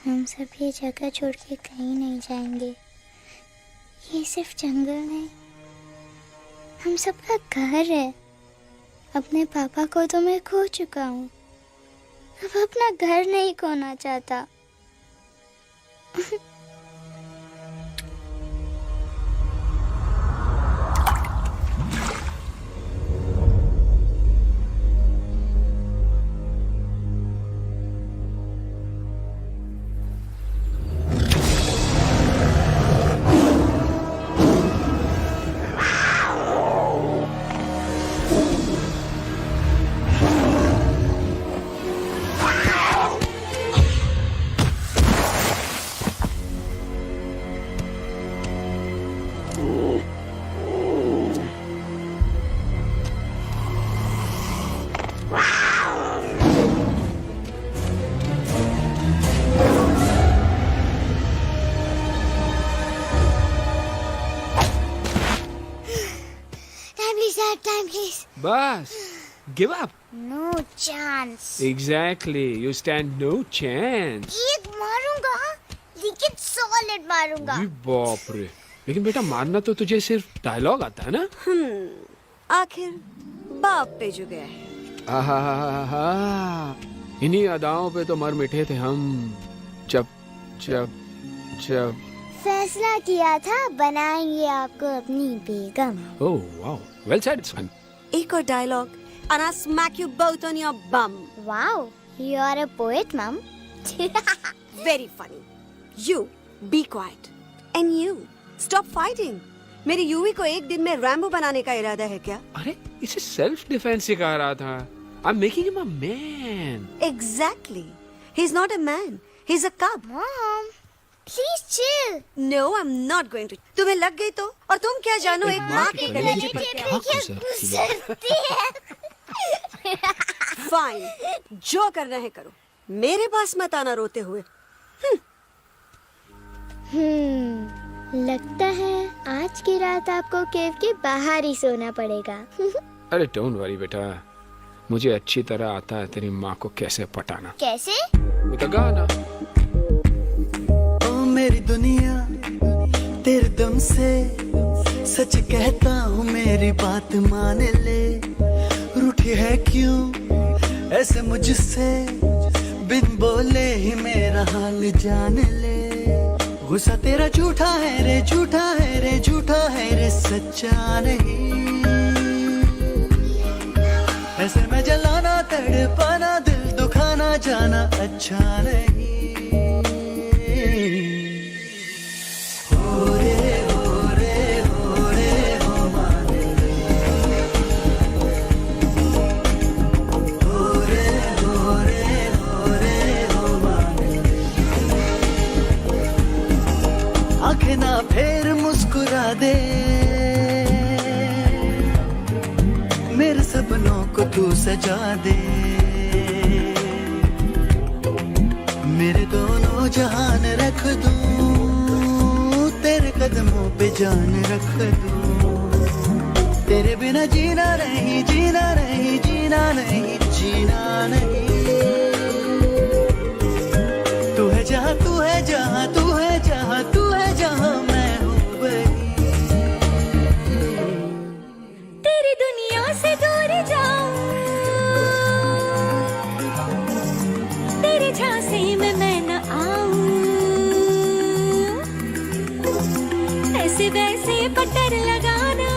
हम सब ये जगह छोड़ के कहीं नहीं जाएंगे। ये सिर्फ जंगल नहीं, हम सबका घर है। अपने पापा को तो मैं खो चुका हूँ, अब अपना घर नहीं खोना चाहता। Time, please. बस give up. No chance. Exactly. You stand no chance. एक मारूंगा, लेकिन सॉलिड मारूंगा। अरे बाप रे। लेकिन बेटा मारना तो तुझे सिर्फ डायलॉग आता है ना? आखिर बाप पे जो गया है। आहा, इन्हीं अदाओं पे तो मर मिटे थे हम जब जब जब फैसला किया था बनाएंगे आपको अपनी बेगम। ओह वाओ, वेल सेड सन। एक और dialogue and I'll smack you both on your bum. Wow, you are a poet, mom. Very funny. You be quiet and you stop fighting. मेरी यूवी को एक दिन में रैम्बो बनाने का इरादा है क्या? अरे इसे सेल्फ डिफेंस सिखा रहा था। I'm making him a man. Exactly. He's not a man. He's a cub. Mom, please chill. No, I'm not going to. तुम्हें लग गई तो? और तुम क्या जानो एक माँ के गले कलेजे पे पे क्या? क्या गुजरती Fine. जो करना है करो। मेरे पास मत आना रोते हुए। लगता है आज की रात आपको केव के बाहर ही सोना पड़ेगा। अरे डोंट वरी बेटा, मुझे अच्छी तरह आता है तेरी माँ को कैसे पटाना। कैसे? With a गाना। ओ मेरी दुनिया तेरे दम से सच कहता हूँ, मेरी बात मान ले। रूठी है क्यों ऐसे मुझसे, बिन बोले ही मेरा हाल जान ले। गुस्सा तेरा झूठा है रे, झूठा है रे, झूठा है रे, सच्चा नहीं। ऐसे में जलाना तड़पाना, दिल दुखाना जाना अच्छा नहीं। हो रे हो रे हो रे हो मान ले। हो रे हो रे हो रे हो मान ले। आंखें ना फेर मुस्कुरा दे, मेरे सपनों को तू सजा दे। मेरे दोनों जहान रख दूं, तेरे कदमों पे जान रख दूं। तेरे बिना जीना नहीं, जीना नहीं, जीना नहीं, जीना नहीं। तू है जहाँ, तू है जहाँ, तू है जहाँ, तू है जहाँ, मैं हूँ वही। तेरी दुनिया से दूर जाऊं, तेरे झांसे में मैं न आऊं। ऐसे वैसे पटर लगाना,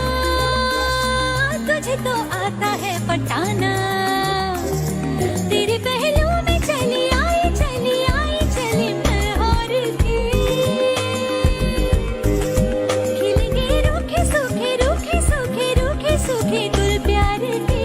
तुझे तो आता है पटाना। तेरे पहलू में चली आई, चली आई, चली मैं हार के। खिलेंगे रूखे सूखे, रूखे सूखे, रूखे सूखे गुल प्यार के।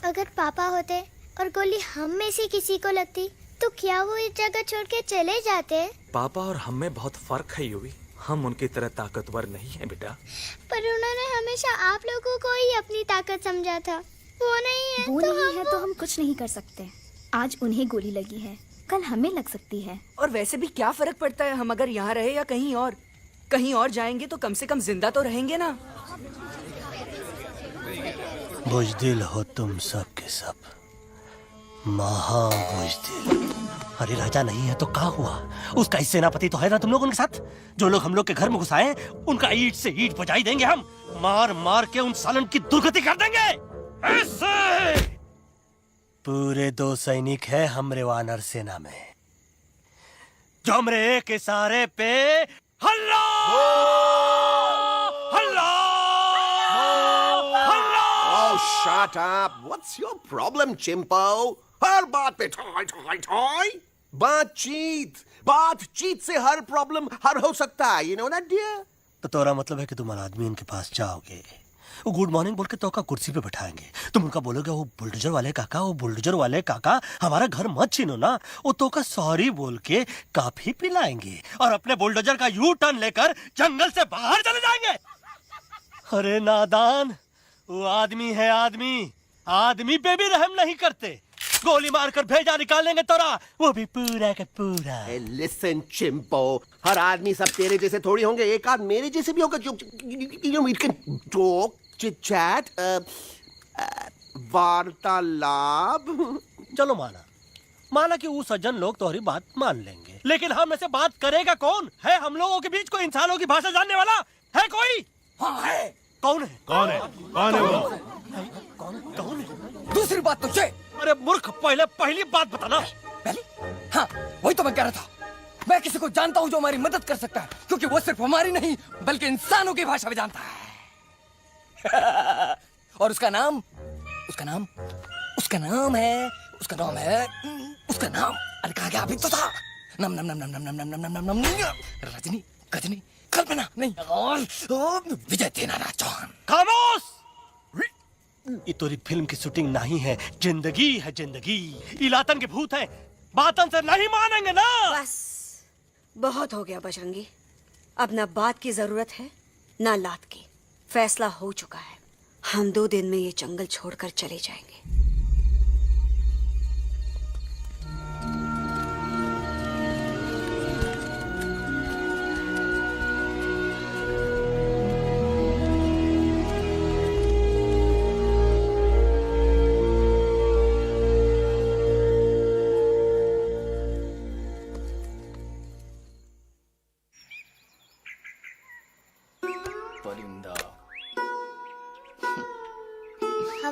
अगर पापा होते और गोली हम में से किसी को लगती तो क्या वो इस जगह छोड़ के चले जाते? पापा और हम में बहुत फर्क है यूवी। हम उनकी तरह ताकतवर नहीं है बेटा। पर उन्होंने हमेशा आप लोगों को ही अपनी ताकत समझा था। वो नहीं है वो तो नहीं है तो हम कुछ नहीं कर सकते। आज उन्हें गोली लगी है, कल हमें लग सकती है। और वैसे भी क्या फर्क पड़ता है हम अगर यहाँ रहे या कहीं और? कहीं और जाएंगे तो कम से कम जिंदा तो रहेंगे ना। बुजदिल हो तुम सब के सब, महा बुजदिल। अरे राजा नहीं है तो क्या हुआ? उसका ही सेनापति तो है ना तुम लोग उनके साथ। जो लोग हम लोग के घर में घुसाए उनका ईंट से ईंट बजाई देंगे हम। मार मार के उन सालन की दुर्गति कर देंगे ऐसे। पूरे 2 सैनिक है हमरे वानर सेना में जो हमरे एक इशारे पे हल्ला हल्ला हल्ला। Oh, shut up! What's your problem, चिंपो? हर बात पे ठोय ठोय ठोय। बातचीत से हर प्रॉब्लम हल हो सकता है, you know that dear? तो तोरा मतलब है कि तुम आदमी उनके पास जाओगे, वो गुड मॉर्निंग बोल के तो का कुर्सी पे बैठाएंगे, तुम उनका बोलोगे वो बुलडोजर वाले काका हमारा घर मत छीनो ना, वो तो का सॉरी बोल के काफी पिलाएंगे और अपने बुलडोजर का यू टर्न लेकर जंगल से बाहर चले जाएंगे। अरे नादान, वो आदमी है आदमी पे भी रहम नहीं करते। गोली मारकर भेजा निकालेंगे तोरा, वो भी पूरा का पूरा। लिसन चिंपो, हर आदमी सब तेरे जैसे थोड़ी होंगे, एक आध मेरे जैसे भी होगा जो टॉक चिट चैट वार्तालाप। चलो माना कि वो सज्जन लोग तुम्हारी बात मान लेंगे, लेकिन हम ऐसे बात करेगा कौन? है हम लोगों के बीच कोई इंसानों की भाषा जानने वाला है कोई? हाँ है। कौन है वो? कौन है? दूसरी बात तुझे। अरे मूर्ख, पहली बात बताना। पहले? हाँ, वही तो मैं कह रहा था। मैं किसी को जानता हूँ जो हमारी मदद कर सकता है, क्योंकि वो सिर्फ हमारी नहीं बल्कि इंसानों की भाषा भी जानता है। और उसका नाम है अरे कहा गया अभी तो था। नम नम नम नम नम नम नम नम नम रजनी गजनी कल्पना नहीं और विजय देनाराज चौहान। खामोश! ये तोरी फिल्म की शूटिंग नहीं है, जिंदगी है जिंदगी। इलातन के भूत है, बातन से नहीं मानेंगे ना। बस बहुत हो गया बजरंगी, अब ना बात की जरूरत है ना लात की। फैसला हो चुका है, हम 2 दिन में ये जंगल छोड़कर चले जाएंगे।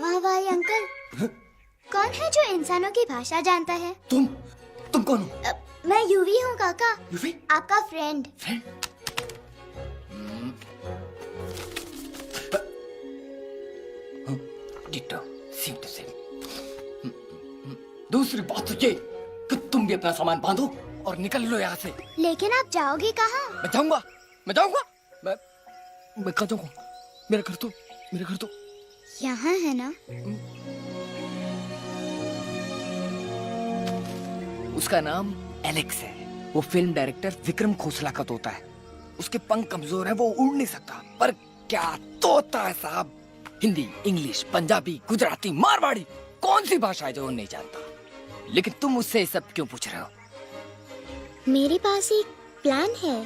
हवाई अंकल, कौन है जो इंसानों की भाषा जानता है? तुम कौन हो? मैं यूवी हूँ काका। यूवी? आपका फ्रेंड। दूसरी बात तो ये कि तुम भी अपना सामान बांधो और निकल लो यहाँ से। लेकिन आप जाओगे कहाँ? मैं जाऊंगा मैं कहाँ जाऊंगा? मेरा घर तो यहाँ है ना? उसका नाम एलेक्स है। वो फिल्म डायरेक्टर विक्रम खोसला का तोता है। उसके पंख कमजोर है, वो उड़ नहीं सकता, पर क्या तोता है साहब। हिंदी, इंग्लिश, पंजाबी, गुजराती, मारवाड़ी, कौन सी भाषा है जो वो नहीं जानता? लेकिन तुम उससे सब क्यों पूछ रहे हो? मेरे पास एक प्लान है।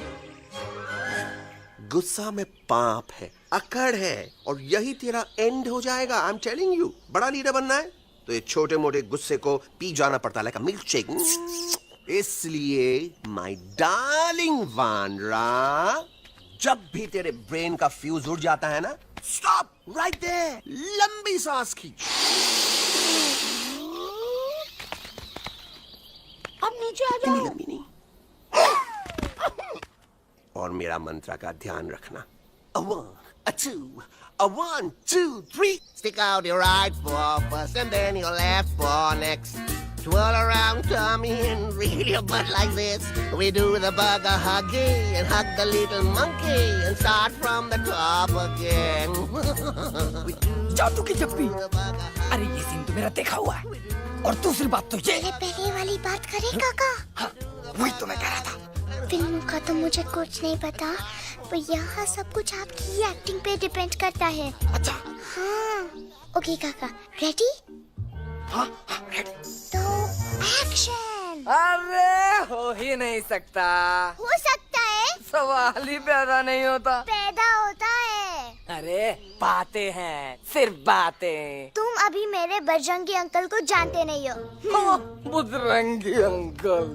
गुस्सा में पाप है, अकड़ है, और यही तेरा एंड हो जाएगा। आई एम टेलिंग यू, बड़ा लीडर बनना है तो ये छोटे मोटे गुस्से को पी जाना पड़ता है, लाइक अ मिल्क शेक। इसलिए माय डार्लिंग वानरा, जब भी तेरे ब्रेन का फ्यूज उड़ जाता है ना, स्टॉप राइट देयर, लंबी सांस खींच। अब नीचे आ जाओ। लंबी नहीं, और मेरा मंत्र का ध्यान रखना। A 1, a 2, a 1, 2, 3. Stick out your right paw first and then your left paw next. Swirl around Tommy and wriggle your butt like this. We do the bugger huggy and hug the little monkey and start from the top again. जादू की जप्पी। अरे ये scene तो मेरा देखा हुआ है। और दूसरी बात तो ये। पहले वाली बात करें काका? हाँ, वही तो मैं कह रहा था। फिल्मों का तो मुझे कुछ नहीं पता, पर यहाँ सब कुछ आपकी एक्टिंग पे डिपेंड करता है। अच्छा। हाँ। ओके काका, रेडी? हाँ, रेडी। तो एक्शन। अरे हो ही नहीं सकता। हो सकता है। सवाल ही पैदा नहीं होता। पैदा होता है। अरे बातें हैं, सिर्फ बातें। तुम अभी मेरे बजरंगी अंकल को जानते नहीं हो। बजरंगी अंकल।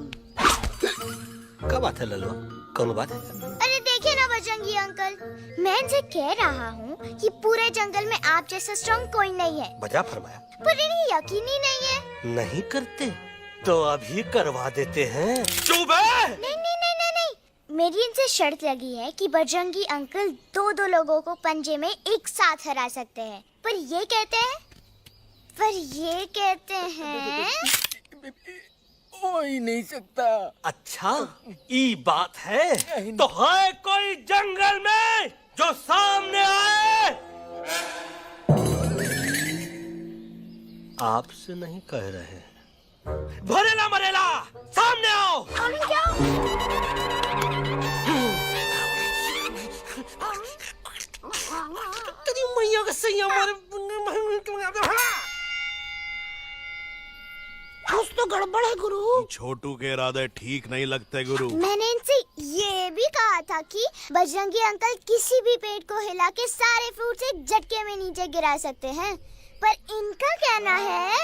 क्या बात है लल्लू? कौन बात है? अरे देखिए ना बजरंगी अंकल, मैं इनसे कह रहा हूँ कि पूरे जंगल में आप जैसा स्ट्रॉन्ग कोई नहीं है। बजा फरमाया। पर इन्हें यकीन ही नहीं है। नहीं करते तो अभी करवा देते हैं। चुप है। नहीं नहीं नहीं नहीं नहीं, मेरी इनसे शर्त लगी है कि बजरंगी अंकल दो लोगों को पंजे में एक साथ हरा सकते हैं। पर ये कहते हैं हो ही नहीं सकता। अच्छा ये बात है तो है कोई जंगल में जो सामने आए? आपसे नहीं कह रहे। भरेला मरेला सामने आओ। तेरी मैया का सही हमारे कुछ तो गड़बड़ है गुरु। छोटू के इरादे ठीक नहीं लगते गुरु। मैंने इनसे ये भी कहा था कि बजरंगी अंकल किसी भी पेड़ को हिला के सारे फ्रूट्स एक झटके में नीचे गिरा सकते हैं, पर इनका कहना है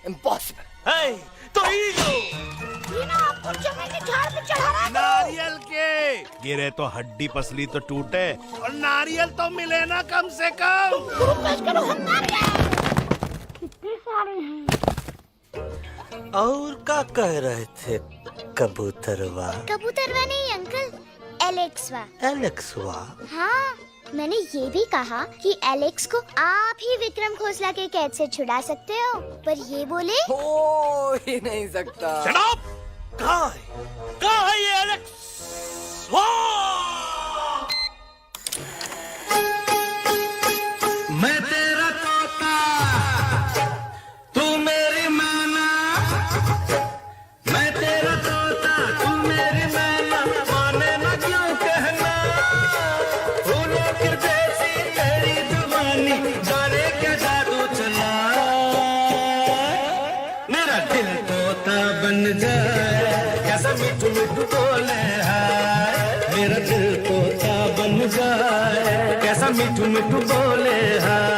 इम्पॉसिबल। तो ये ना आपको चने के झाड़ पे चढ़ा रहा है। नारियल के गिरे तो हड्डी पसली तो टूटे और नारियल तो मिले ना कम से कम। गुरु पेश करो हम नारियल। कितने सारे हैं? और क्या कह रहे थे? कबूतरवा। कबूतरवा नहीं अंकल, एलेक्सवा। एलेक्सवा। हाँ, मैंने ये भी कहा कि एलेक्स को आप ही विक्रम खोसला के कैद से छुड़ा सकते हो, पर ये बोले हो ही नहीं सकता। Shut up! कहाँ है ये एलेक्स? मैं तेरा तोता, तू मेरी मैना। मैं तेरा तोता, तू मेरी मैना। माने ना क्यों कहना, फूलों की जैसी तेरी जवानी, जाने क्या जादू चला। मेरा दिल तोता बन जाए, कैसा मिठू मिठू बोले हाय। मेरा दिल तोता बन जाए, कैसा मिठू मिठू बोले हाय।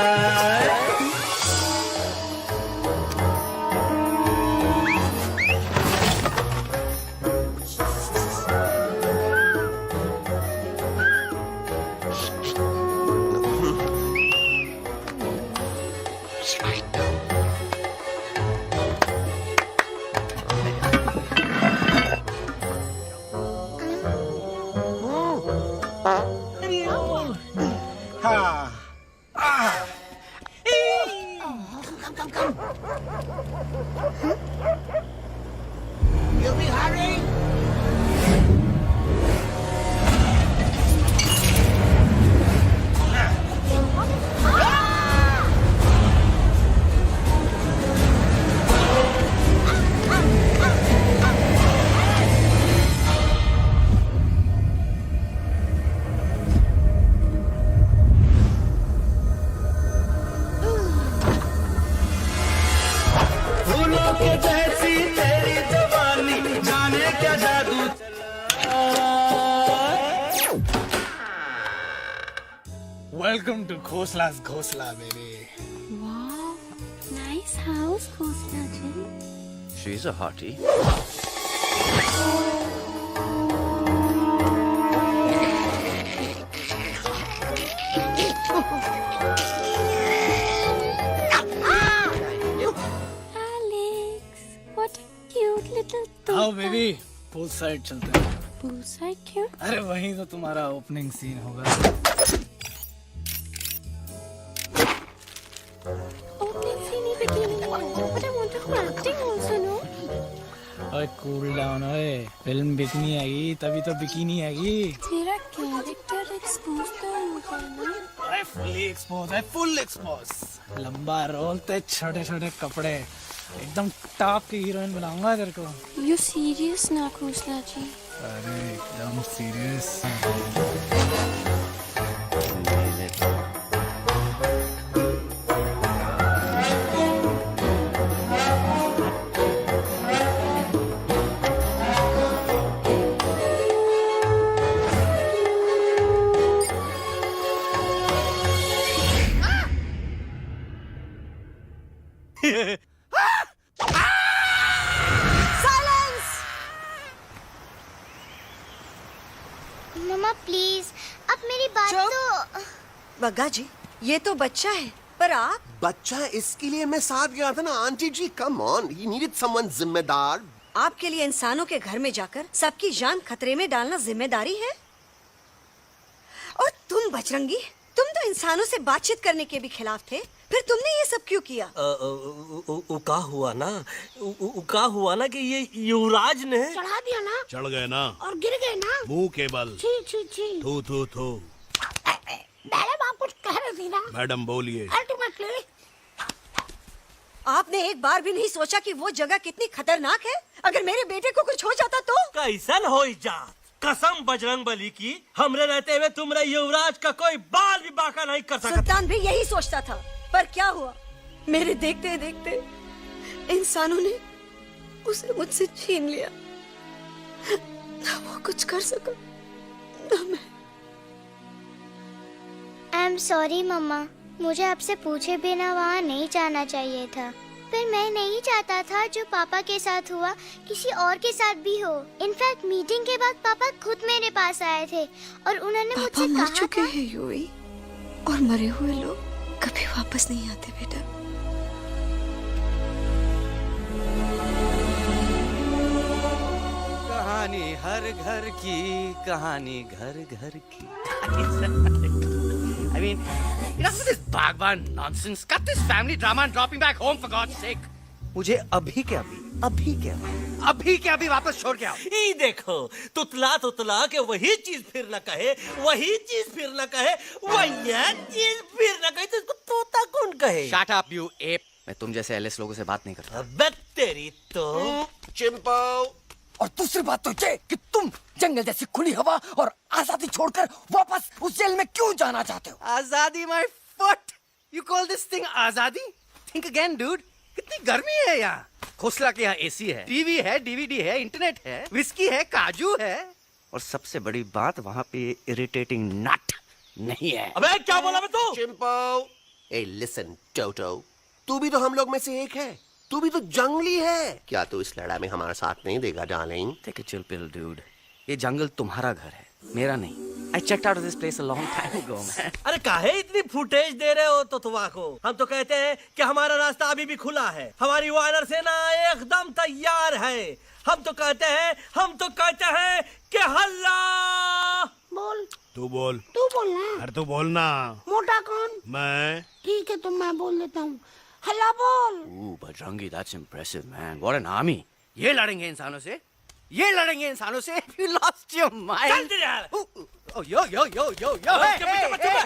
You'll be hurrying. फूलों के जैसी तेरी जवानी, जाने क्या जादू चला। वेलकम टू खोसला's घोसला बेबी। वाह, nice house Khosla ji. She's a hottie. आओ बेबी, पूल साइड चलते हैं। पूल साइड क्यों? अरे वहीं तो तुम्हारा ओपनिंग सीन होगा। ओपनिंग सीन ही बिकिनी। ओए कूल डाउन ओए, फिल्म बिकनी आएगी तभी तो बिकिनी आएगी। तेरा कैरेक्टर एक्सपोज तो होगा ना। ओए फुल एक्सपोज, लंबा रोल ते छोटे छोटे कपड़े, एकदम टॉप की हीरोइन बनाऊंगा तेरे को। यू सीरियस ना खोसला जी? अरे एकदम सीरियस। मम्मा प्लीज, अब मेरी बात तो। बग्गा जी, ये तो बच्चा है, पर आप? बच्चा है इसके लिए मैं साथ गया था ना aunty ji. Come on, he needed someone जिम्मेदार। आपके लिए इंसानों के घर में जाकर सबकी जान खतरे में डालना जिम्मेदारी है? और तुम बजरंगी, तुम तो इंसानों से बातचीत करने के भी खिलाफ थे, फिर तुमने ये सब क्यों किया? का हुआ ना कि ये युवराज ने चढ़ा दिया ना चढ़ गए ना और गिर गए ना। मुंह के बल। छी छी छी। थू थू थू। मैडम आप कुछ कह रही थी ना? मैडम बोलिए। अल्टीमेटली आपने एक बार भी नहीं सोचा कि वो जगह कितनी खतरनाक है? अगर मेरे बेटे को कुछ हो जाता तो? कैसन हो जा? कसम बजरंग बली की, हमरे रहते हुए तुमरे युवराज का कोई बाल भी बाका नहीं कर सकता। सुल्तान भी यही सोचता था, पर क्या हुआ? मेरे देखते देखते इंसानों ने उसे मुझसे छीन लिया। ना वो कुछ कर सका, ना मैं। आई एम सॉरी मम्मा, मुझे आपसे पूछे बिना वहाँ नहीं जाना चाहिए था। पर मैं नहीं चाहता था जो पापा के साथ हुआ किसी और के साथ भी हो। इनफैक्ट मीटिंग के बाद पापा खुद मेरे पास आए थे और उन्होंने मुझसे कहा मर चुके हैं यूवी, और मरे हुए लोग कभी वापस नहीं आते बेटा। कहानी हर घर की, कहानी घर घर की। I mean, enough of this Bhagwan nonsense. Cut this family drama and drop me back home for God's sake. मुझे अभी के अभी वापस छोड़ के आओ। ई देखो, तुतला के वही चीज फिर न कहे, वही चीज फिर न कहे, वही चीज फिर न कहे, तो इसको तोता कौन कहे? Shut up, you ape. मैं तुम जैसे एलएस लोगों से बात नहीं करता। अबे तेरी तो चिंपो। और दूसरी बात तो ये कि तुम जंगल जैसी खुली हवा और आजादी छोड़कर वापस उस जेल में क्यों जाना चाहते हो? आजादी my foot. You call this thing आजादी? Think again, dude. कितनी गर्मी है यहाँ। खोसला के यहाँ एसी है, टीवी है, डीवीडी है, इंटरनेट है, विस्की है, काजू है, और सबसे बड़ी बात वहाँ पे इरिटेटिंग नट नहीं है। अबे क्या बोला मैं तू? चिंपो। ए लिसन टोटो, तू भी तो हम लोग में से एक है। तू भी तो जंगली है। क्या तू इस लड़ाई में हमारा साथ नहीं देगा darling? Take a chill pill, dude. ये जंगल तुम्हारा घर है, मेरा नहीं। I checked out of this place a long time ago, man. अरे काहे इतनी फुटेज दे रहे हो तो तुवा को? हम तो कहते हैं कि हमारा रास्ता अभी भी खुला है, हमारी वानर सेना एकदम तैयार है। हम तो कहते हैं कि हल्ला बोल। तू बोल। तू बोलना। अरे तू बोलना। मोटा कौन? मैं। ठीक है, तो मैं बोल देता हूँ। हल्ला बोल। Ooh, Bajrangi, that's impressive, man. What an army. ये लड़ेंगे इंसानों से? You lost your mind. चल तेरे यार। Oh, yo.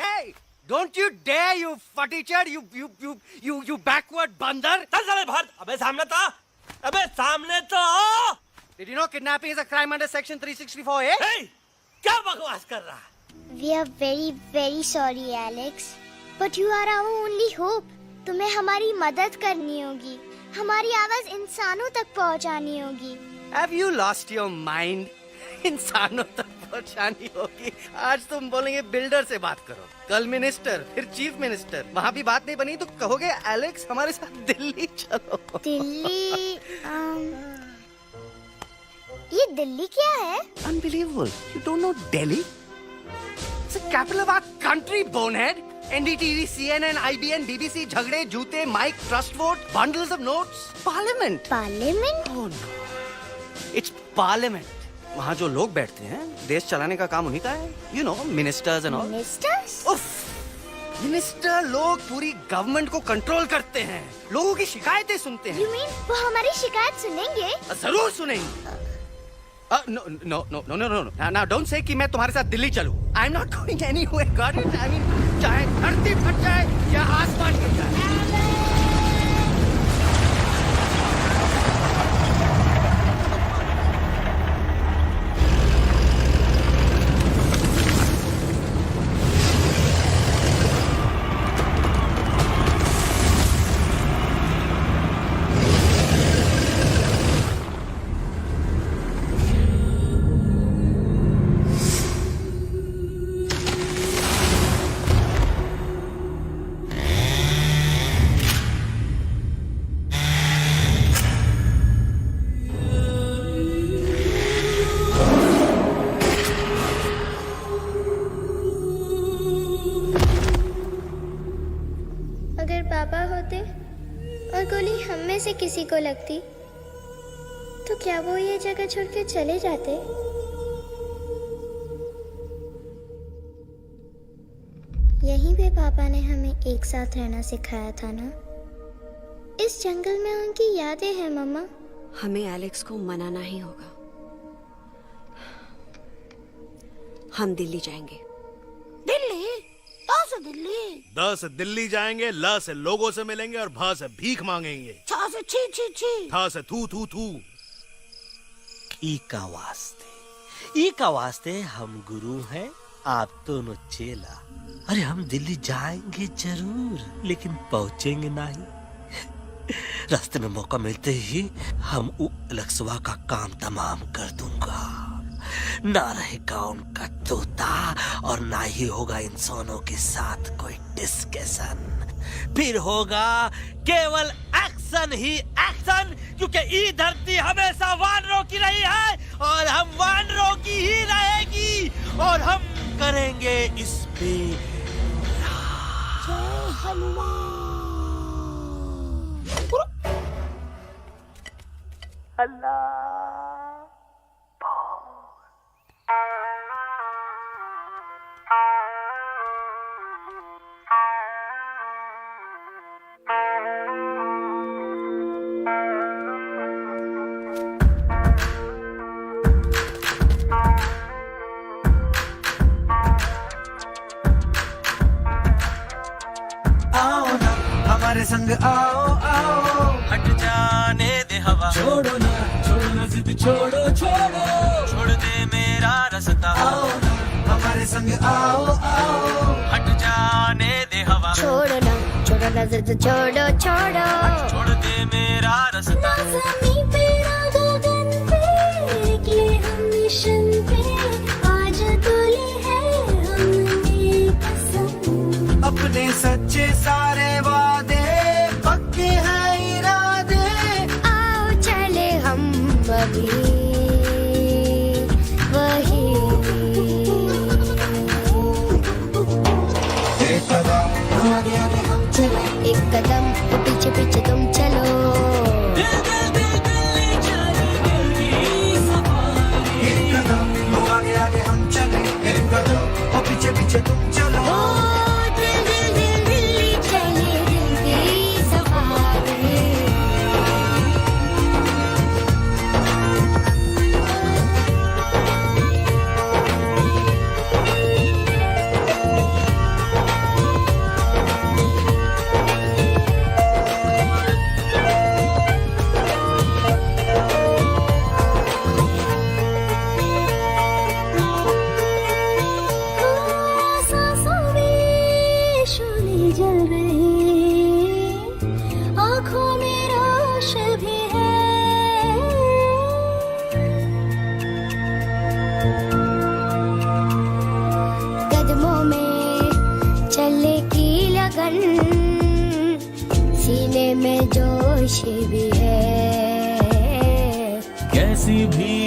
Hey. Don't you dare, you futichard, you backward बंदर. चल साले बाहर। अबे सामने तो आओ। Did you know kidnapping is a crime under section 364, eh? Hey, क्या बकवास कर रहा है? We are very very sorry, Alex. But you are our only hope. तुम्हें हमारी मदद करनी होगी, हमारी आवाज इंसानों तक पहुंचानी होगी। Have you lost your mind? इंसानों तक पहुंचानी होगी। आज तुम बोलेंगे बिल्डर से बात करो, कल मिनिस्टर, फिर चीफ मिनिस्टर। वहाँ भी बात नहीं बनी तो कहोगे एलेक्स हमारे साथ दिल्ली चलो। दिल्ली ये दिल्ली क्या है? Unbelievable. You don't know Delhi? It's the capital of our country, bonehead. NDTV, CNN, IBN, BBC, झगड़े, जूते, mic, trust vote, bundles of notes, parliament. Parliament? Oh no. It's parliament. वहाँ जो लोग बैठते हैं, देश चलाने का काम उन्हीं का है. You know, ministers and all. Ministers? उफ, मिनिस्टर लोग पूरी गवर्नमेंट को कंट्रोल करते हैं, लोगों की शिकायतें सुनते हैं। You mean वो हमारी शिकायत सुनेंगे? जरूर सुनेंगे। No no no no no no, now don't say कि मैं तुम्हारे साथ दिल्ली चलूं। I am not going anywhere, got it? I mean चाहे धरती फट जाए या आसमान गिर जाए। अगर पापा होते और गोली हम में से किसी को लगती तो क्या वो ये जगह छोड़ के चले जाते? यहीं पे पापा ने हमें एक साथ रहना सिखाया था ना। इस जंगल में उनकी यादें हैं मम्मा। हमें एलेक्स को मनाना ही होगा। हम दिल्ली जाएंगे। दिल्ली? कहाँ से दिल्ली? द से दिल्ली जाएंगे, ल से लोगों से मिलेंगे और भ से भीख मांगेंगे, छ से छी छी छी, थ से थू थू थू। ई का वास्ते हम गुरु हैं, आप दोनों चेला। अरे हम दिल्ली जाएंगे जरूर, लेकिन पहुंचेंगे नहीं। रास्ते में मौका मिलते ही हम लक्सवा का काम तमाम कर दूंगा। ना रहेगा उनका तोता और ना ही होगा इंसानों के साथ कोई डिस्कशन। फिर होगा केवल एक्शन ही एक्शन, क्योंकि ये धरती हमेशा वानरों की रही है और हम वानरों की ही रहेगी, और हम करेंगे इस पे हमारे संग आओ आओ, हट जाने दे हवा, छोड़ो ना जिद, छोड़ो छोड़ दे मेरा रास्ता। आओ ना हमारे संग आओ आओ, हट जाने दे हवा, छोड़ो ना जिद, छोड़ दे मेरा रास्ता। ज़मीन पे ना गगन पे, निकले हम मिशन पे, आज तुली है हमने कसम। अपने सच्चे सारे वादे पक्के हैं इरादे, आओ चले हम अभी वही। एक कदम पीछे पीछे तुम चलो, एक कदम आगे आगे हम चले, एक कदम और पीछे पीछे तुम चलो। दिल्ली चले दिल की सफारी। सीने में जोश भी है, कैसी भी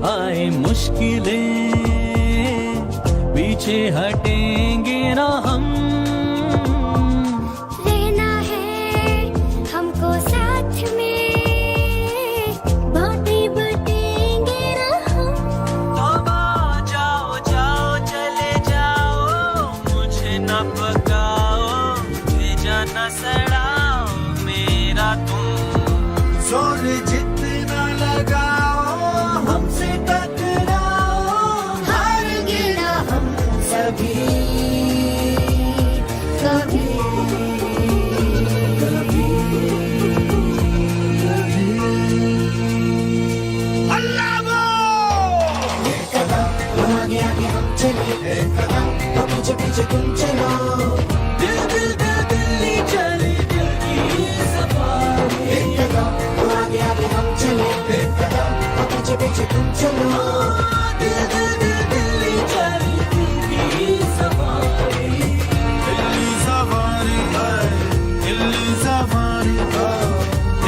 आए मुश्किलें पीछे हटेंगे ना हम। रहना है हमको साथ में, बातें बटेंगे ना हम। तौबा जाओ जाओ चले जाओ, मुझे न पका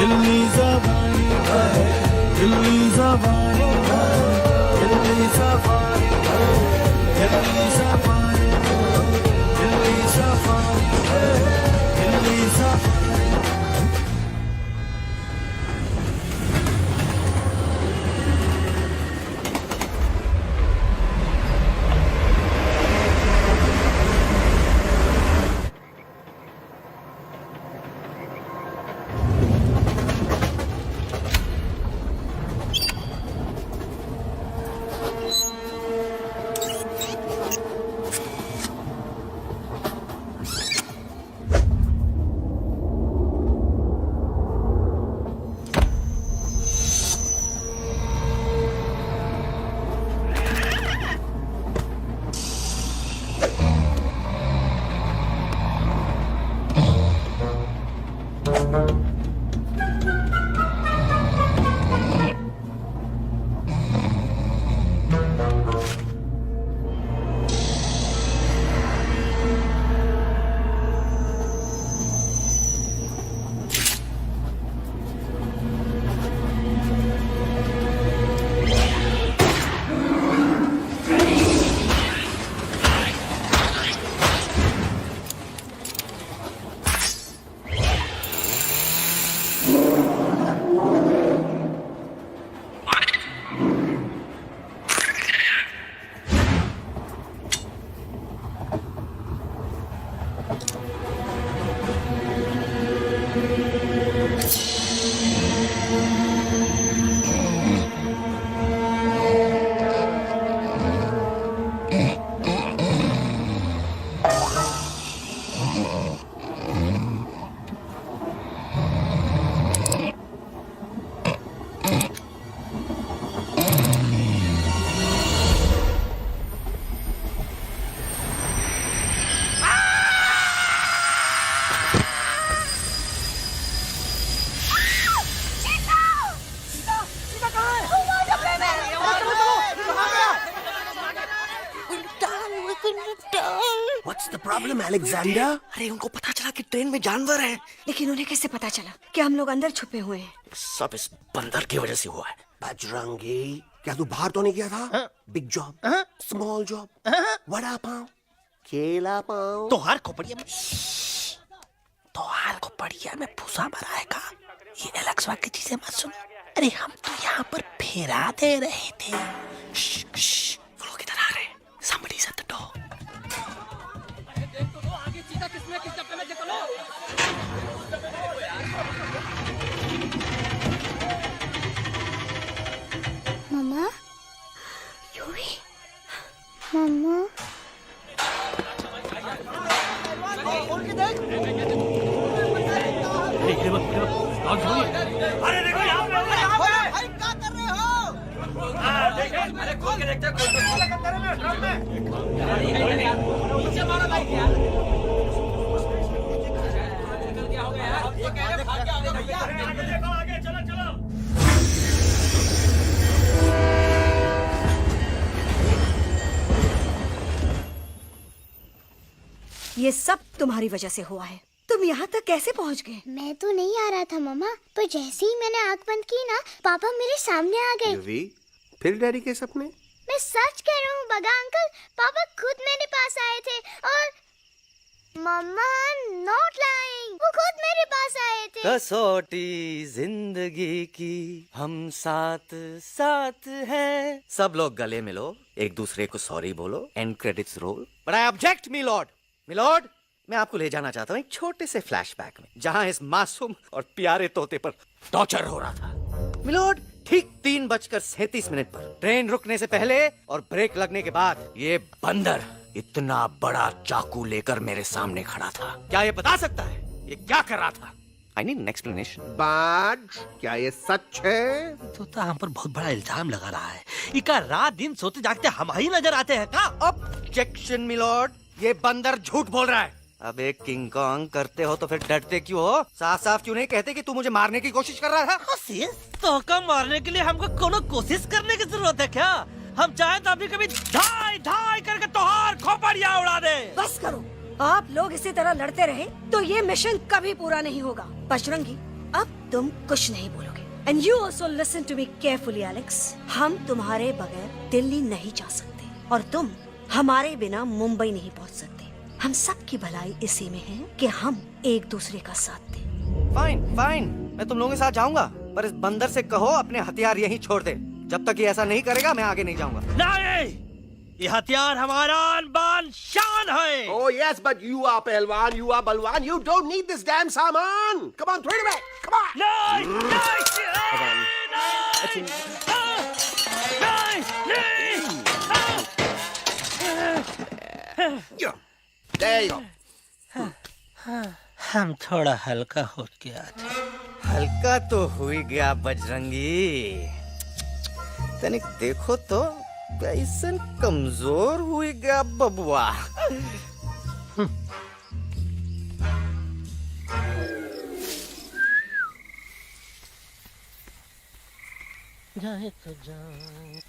दिल्ली ज़बानी है, दिल्ली ज़बानी है, दिल्ली ज़बानी है, दिल्ली ज़बानी है, दिल्ली ज़बानी है, Delhi ज़बानी। What's the problem, Alexander? अरे उनको पता चला कि ट्रेन में जानवर है। लेकिन उन्हें कैसे पता चला कि हम लोग अंदर छुपे हुए हैं? सब इस बंदर की वजह से हुआ है। बजरंगी, क्या तू बाहर तो नहीं गया था? Big job, small job, vada pav, केला पाव। तोहार खोपड़िया में भूसा भराएगा। ये एलेक्स की चीजें मत सुन। अरे हम तो यहाँ पर फेरा दे रहे थे। वो लोग इधर आ रहे हैं। Somebody's at the door. मम्मा, यूवी, मम्मा। अरे देखो यहाँ पे भाई क्या कर रहे हो? अरे खोल के देखते नीचे मारो भाई क्या? क्या हो गया यार? ये कह रहे भाग के आओगे भैया? आगे देखो आगे चलो चलो। ये सब तुम्हारी वजह से हुआ है। तुम यहाँ तक कैसे पहुँच गए? मैं तो नहीं आ रहा था मम्मा, पर जैसे ही मैंने आँख बंद की ना, पापा मेरे सामने आ गए। यूवी, फिर डैडी के सपने? मैं सच कह रहा हूँ बगा अंकल, पापा खुद मेरे पास आए थे और मम्मा नॉट लाइंग, वो खुद मेरे पास आए थे। कसौटी जिंदगी की हम साथ साथ हैं। सब लोग गले मिलो, एक दूसरे को सॉरी बोलो, end credits roll. But I object milord. Milord, मैं आपको ले जाना चाहता हूँ एक छोटे से फ्लैशबैक में, जहाँ इस मासूम और प्यारे तोते पर टॉर्चर हो रहा था। मिलॉर्ड, ठीक 3:37 पर ट्रेन रुकने से पहले और ब्रेक लगने के बाद ये बंदर इतना बड़ा चाकू लेकर मेरे सामने खड़ा था। क्या ये बता सकता है ये क्या कर रहा था? I need an explanation. बाज, क्या ये सच है? तो हम पर बहुत बड़ा इल्जाम लगा रहा है। इका रात दिन सोते जागते हम ही नजर आते हैं का? ऑब्जेक्शन मिलॉर्ड, ये बंदर झूठ बोल रहा है। अब एक किंग कॉन्ग करते हो तो फिर डरते क्यों हो? साफ साफ क्यों नहीं कहते कि तू मुझे मारने की कोशिश कर रहा था? तो का मारने के लिए हमको कोनो कोशिश करने की जरूरत है क्या? हम चाहे तो अभी कभी ढाई ढाई करके तोहार खोपड़िया उड़ा दे। बस करो, आप लोग इसी तरह लड़ते रहे तो ये मिशन कभी पूरा नहीं होगा। बजरंगी, अब तुम कुछ नहीं बोलोगे। And you also listen to me carefully Alex. हम तुम्हारे बगैर दिल्ली नहीं जा सकते और तुम हमारे बिना मुंबई नहीं पहुंच सकते। हम सब की भलाई इसी में है कि हम एक दूसरे का साथ दें। फाइन फाइन, मैं तुम लोगों के साथ जाऊंगा, पर इस बंदर से कहो अपने हथियार यहीं छोड़ दे। जब तक ये ऐसा नहीं करेगा मैं आगे नहीं जाऊंगा। नहीं, ये हथियार हमारा आन-बान शान है। Oh yes, but you are पहलवान, you are बलवान. You don't need this damn सामान. Come on, throw it away. Come on. नहीं, There you go. हम थोड़ा हल्का हो गया था। हल्का तो हो ही गया बजरंगी, तनिक देखो तो कैसन कमजोर हुई गया बबुआ। जाए तो जाए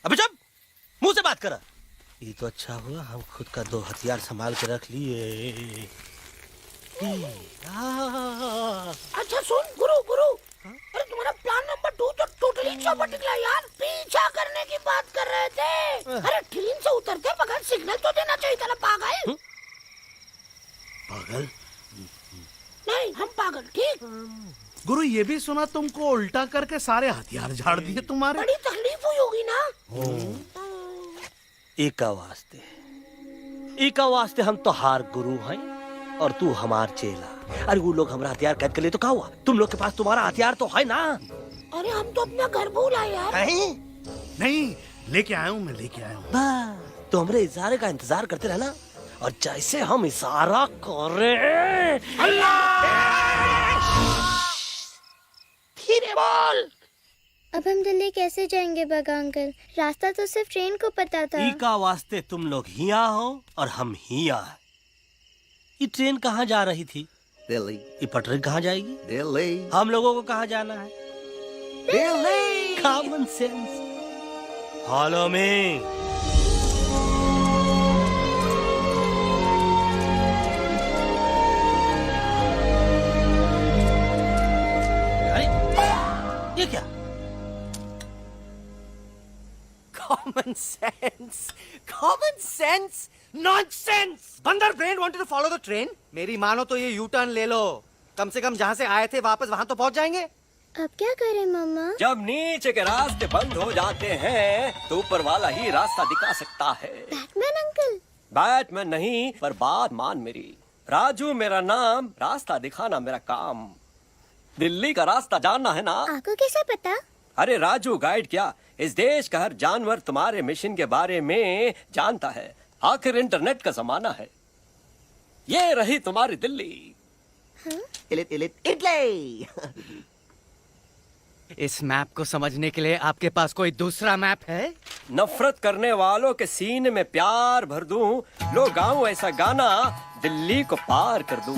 अबे चुप, मुंह से बात करा। ये तो अच्छा हुआ हम खुद का 2 हथियार संभाल के रख लिए। अच्छा सुन गुरु गुरु, अरे तुम्हारा प्लान नंबर 2 तो टोटली चौपट निकला यार। पीछा करने की बात कर रहे थे। अरे ट्रेन से उतरते बगैर सिग्नल तो देना चाहिए था ना पागल। पागल? नहीं हम पागल, ठीक। गुरु ये भी सुना तुमको उल्टा करके सारे हथियार झाड़ दिए तुम्हारे। बड़ी तकलीफ हुई होगी ना। एका वास्ते हम तो हार गुरु हैं और तू हमार चेला। अरे वो लोग हमारा हथियार कैद कर ले तो क्या हुआ? तुम लोग के पास तुम्हारा हथियार तो है ना। अरे हम तो अपना घर भूल आए यार। नहीं, लेके आया हूँ, मैं लेके आया हूँ। तो हमारे इशारे का इंतजार करते रहना, और जैसे हम इशारा करें धीरे बोल। अब हम दिल्ली कैसे जाएंगे बगा अंकल? रास्ता तो सिर्फ ट्रेन को पता था। एका वास्ते तुम लोग हिया हो और हम हिया। ये ट्रेन कहाँ जा रही थी? दिल्ली। ये पटरी कहाँ जाएगी? दिल्ली। हम लोगों को कहाँ जाना है? Delhi. Common sense. Follow me. ये क्या? Common sense, common sense, nonsense. बंदर brain wanted to follow the train. मेरी मानो तो ये U-turn ले लो। कम से कम जहाँ से आए थे वापस वहाँ तो पहुँच जाएंगे। अब क्या करें मम्मा? जब नीचे के रास्ते बंद हो जाते हैं तो ऊपर वाला ही रास्ता दिखा सकता है। Batman uncle? बैटमैन नहीं, पर बात मान मेरी। राजू मेरा नाम, रास्ता दिखाना मेरा काम। दिल्ली का रास्ता जानना है ना? आपको कैसे पता? अरे राजू गाइड क्या, इस देश का हर जानवर तुम्हारे मिशन के बारे में जानता है। आखिर इंटरनेट का जमाना है। ये रही तुम्हारी दिल्ली। इटली। इस मैप को समझने के लिए आपके पास कोई दूसरा मैप है? नफरत करने वालों के सीने में प्यार भर दूं, लो गाऊं ऐसा गाना, दिल्ली को पार कर दूं।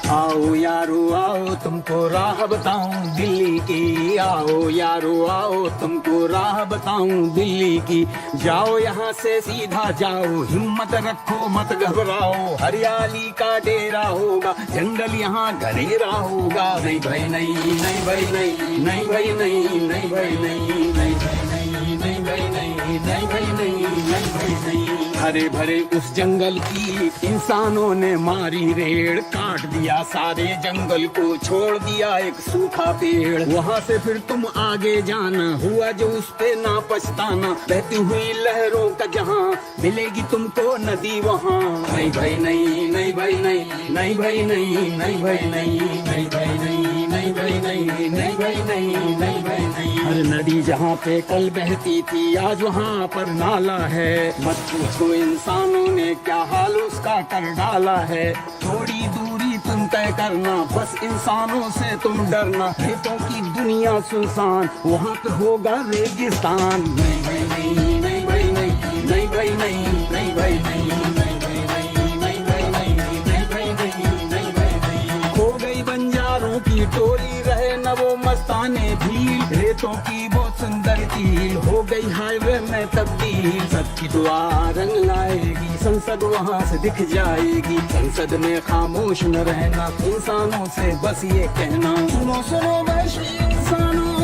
आओ यारो आओ तुमको राह बताऊं दिल्ली की। आओ यारो आओ तुमको राह बताऊं दिल्ली की। जाओ यहाँ से सीधा जाओ, हिम्मत रखो मत घबराओ। हरियाली का डेरा होगा, जंगल यहाँ घनेरा होगा। नहीं भाई नहीं, नहीं भाई नहीं, नहीं भाई नहीं, नहीं भाई नहीं, नहीं भाई नहीं, नहीं भाई नहीं, नहीं भाई नहीं, नहीं भाई नहीं। हरे भरे उस जंगल की इंसानों ने मारी रेड़, काट दिया सारे जंगल को, छोड़ दिया एक सूखा पेड़। वहाँ से फिर तुम आगे जाना, हुआ जो उस पे ना पछताना। बहती हुई लहरों का जहाँ, मिलेगी तुमको नदी वहाँ। नहीं भाई नहीं, नहीं भाई नहीं, नहीं भाई नहीं, नहीं भाई नहीं, नहीं भाई नहीं, नहीं भाई नहीं, नहीं भाई नहीं, नहीं भाई नहीं। हर नदी जहाँ पे कल बहती थी, आज वहाँ पर नाला है। मत पूछो इंसानों ने क्या हाल उसका कर डाला है। थोड़ी दूरी तुम तय करना, बस इंसानों से तुम डरना। खेतों की दुनिया सुनसान, वहाँ पे होगा रेगिस्तान। नहीं भाई नहीं, नहीं भाई नहीं, नहीं भाई नहीं, नहीं भाई नहीं, नहीं भाई नहीं, नहीं भाई नहीं, नहीं भाई नहीं, नहीं भाई नहीं। खो गई बंजारों की टोली। रहे न वो मस्ताने भील, रेतों की वो सुंदर झील हो गई हाईवे में तब्दील। सबकी दुआ रंग लाएगी, संसद वहाँ से दिख जाएगी। संसद में खामोश न रहना, इंसानों से बस ये कहना, सुनो सुनो वैश्वी इंसानों,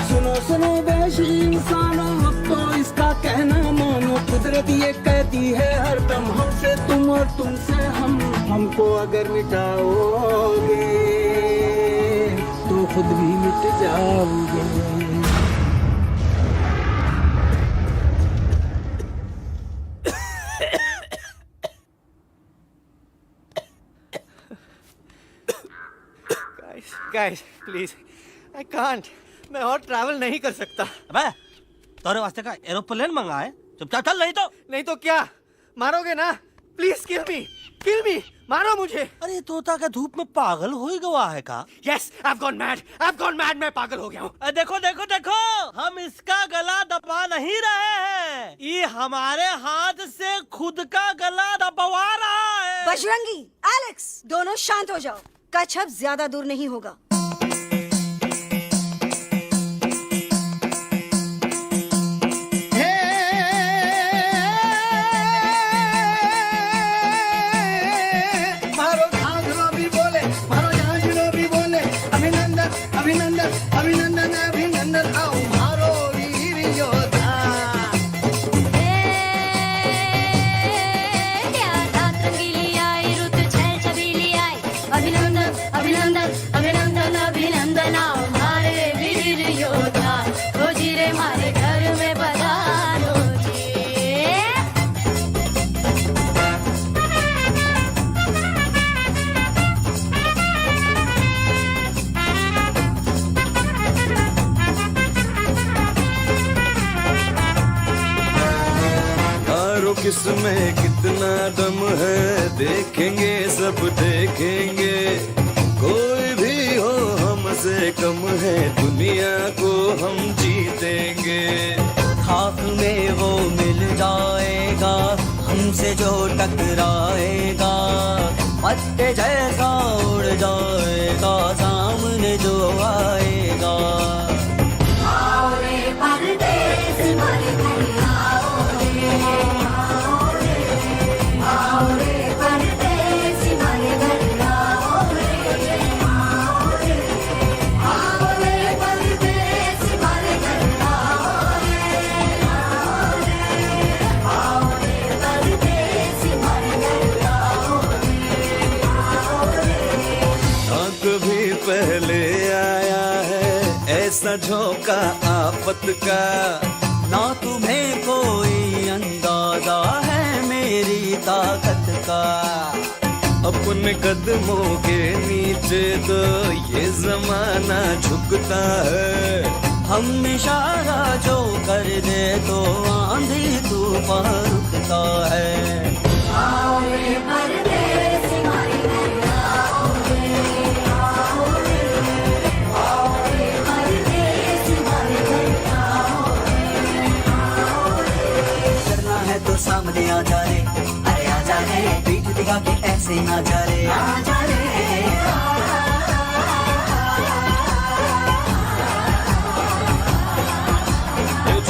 सुनो सुनो वैश्वी इंसानों, अब तो इसका कहना मानो। कुदरत ये कहती है हरदम, हमसे तुम और तुमसे हम। हमको अगर मिटाओगे तो खुद भी मिट जाओगे। गाइस प्लीज, आई कांट, मैं और ट्रैवल नहीं कर सकता। अबे तोरे वास्ते का एरोप्लेन मंगा है, चुपचाप चल, नहीं तो क्या मारोगे ना? प्लीज किल मी, मारो मुझे। अरे तोता का धूप में पागल हो ही गवा है का? यस, I've gone mad, मैं पागल हो गया हूँ। देखो देखो देखो, हम इसका गला दबा नहीं रहे हैं, ये हमारे हाथ से खुद का गला दबवा रहा है। बजरंगी, एलेक्स, दोनों शांत हो जाओ। कच्छप ज्यादा दूर नहीं होगा। अभिनंदन अभिनंदन आओ मारो वीर योद्धा। रात रंगीली आई, रुत छल छबीली आई। अभिनंदन अभिनंदन अभिनंदन अभिनंदन आओ मारे वीर योद्धा। हो जी रे मारे घर में पधारो किसमें कितना दम है, देखेंगे सब देखेंगे। कोई भी हो हमसे कम है, दुनिया को हम जीतेंगे। खाक में वो मिल जाएगा, हमसे जो टकराएगा। पत्ते जैसा उड़ जाएगा, सामने जो आएगा। आओ रे परदेस मारे घर आओ रे, आओ रे परदेस मारे घर आओ रे, आओ रे परदेस मारे घर आओ रे, आओ रे परदेस मारे घर आओ रे। ना कभी पहले आया है ऐसा झोंका आफत का, ना तुम्हें कोई अंदाजा है मेरी ताकत का। अपने कदमों के नीचे तो ये जमाना झुकता है। हम इशारा जो कर दे तो आंधी तूफान रुकता है। आओ रे परदेस मारे घर आओ रे, आओ रे, आओ रे परदेस मारे घर आओ रे। करना है तो सामने आ जा रे, अरे आ जा रे, पीठ दिखा के ऐसे ना जा रे, आ जा रे।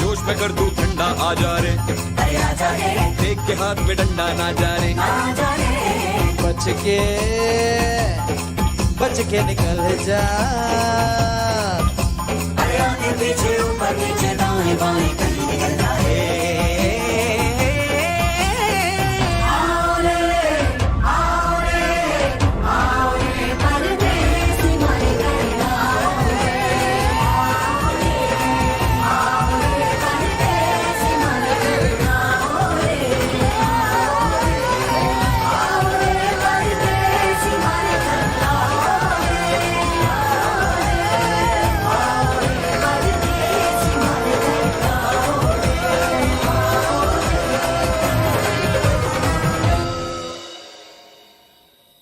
जोश में कर तू ठंडा आ जा रे, अरे आ जा रे, देख के हाथ में डंडा ना जा रे, आ जा रे। बच के निकल जा। अरे आगे पीछे ऊपर नीचे दाएं बाएं कहीं निकल जाए। आओ रे, आओ रे, आओ रे परदेस मारे घर आओ रे, आओ रे परदेस मारे घर आओ रे, आओ रे परदेस मारे घर आओ रे, आओ रे परदेस मारे घर आओ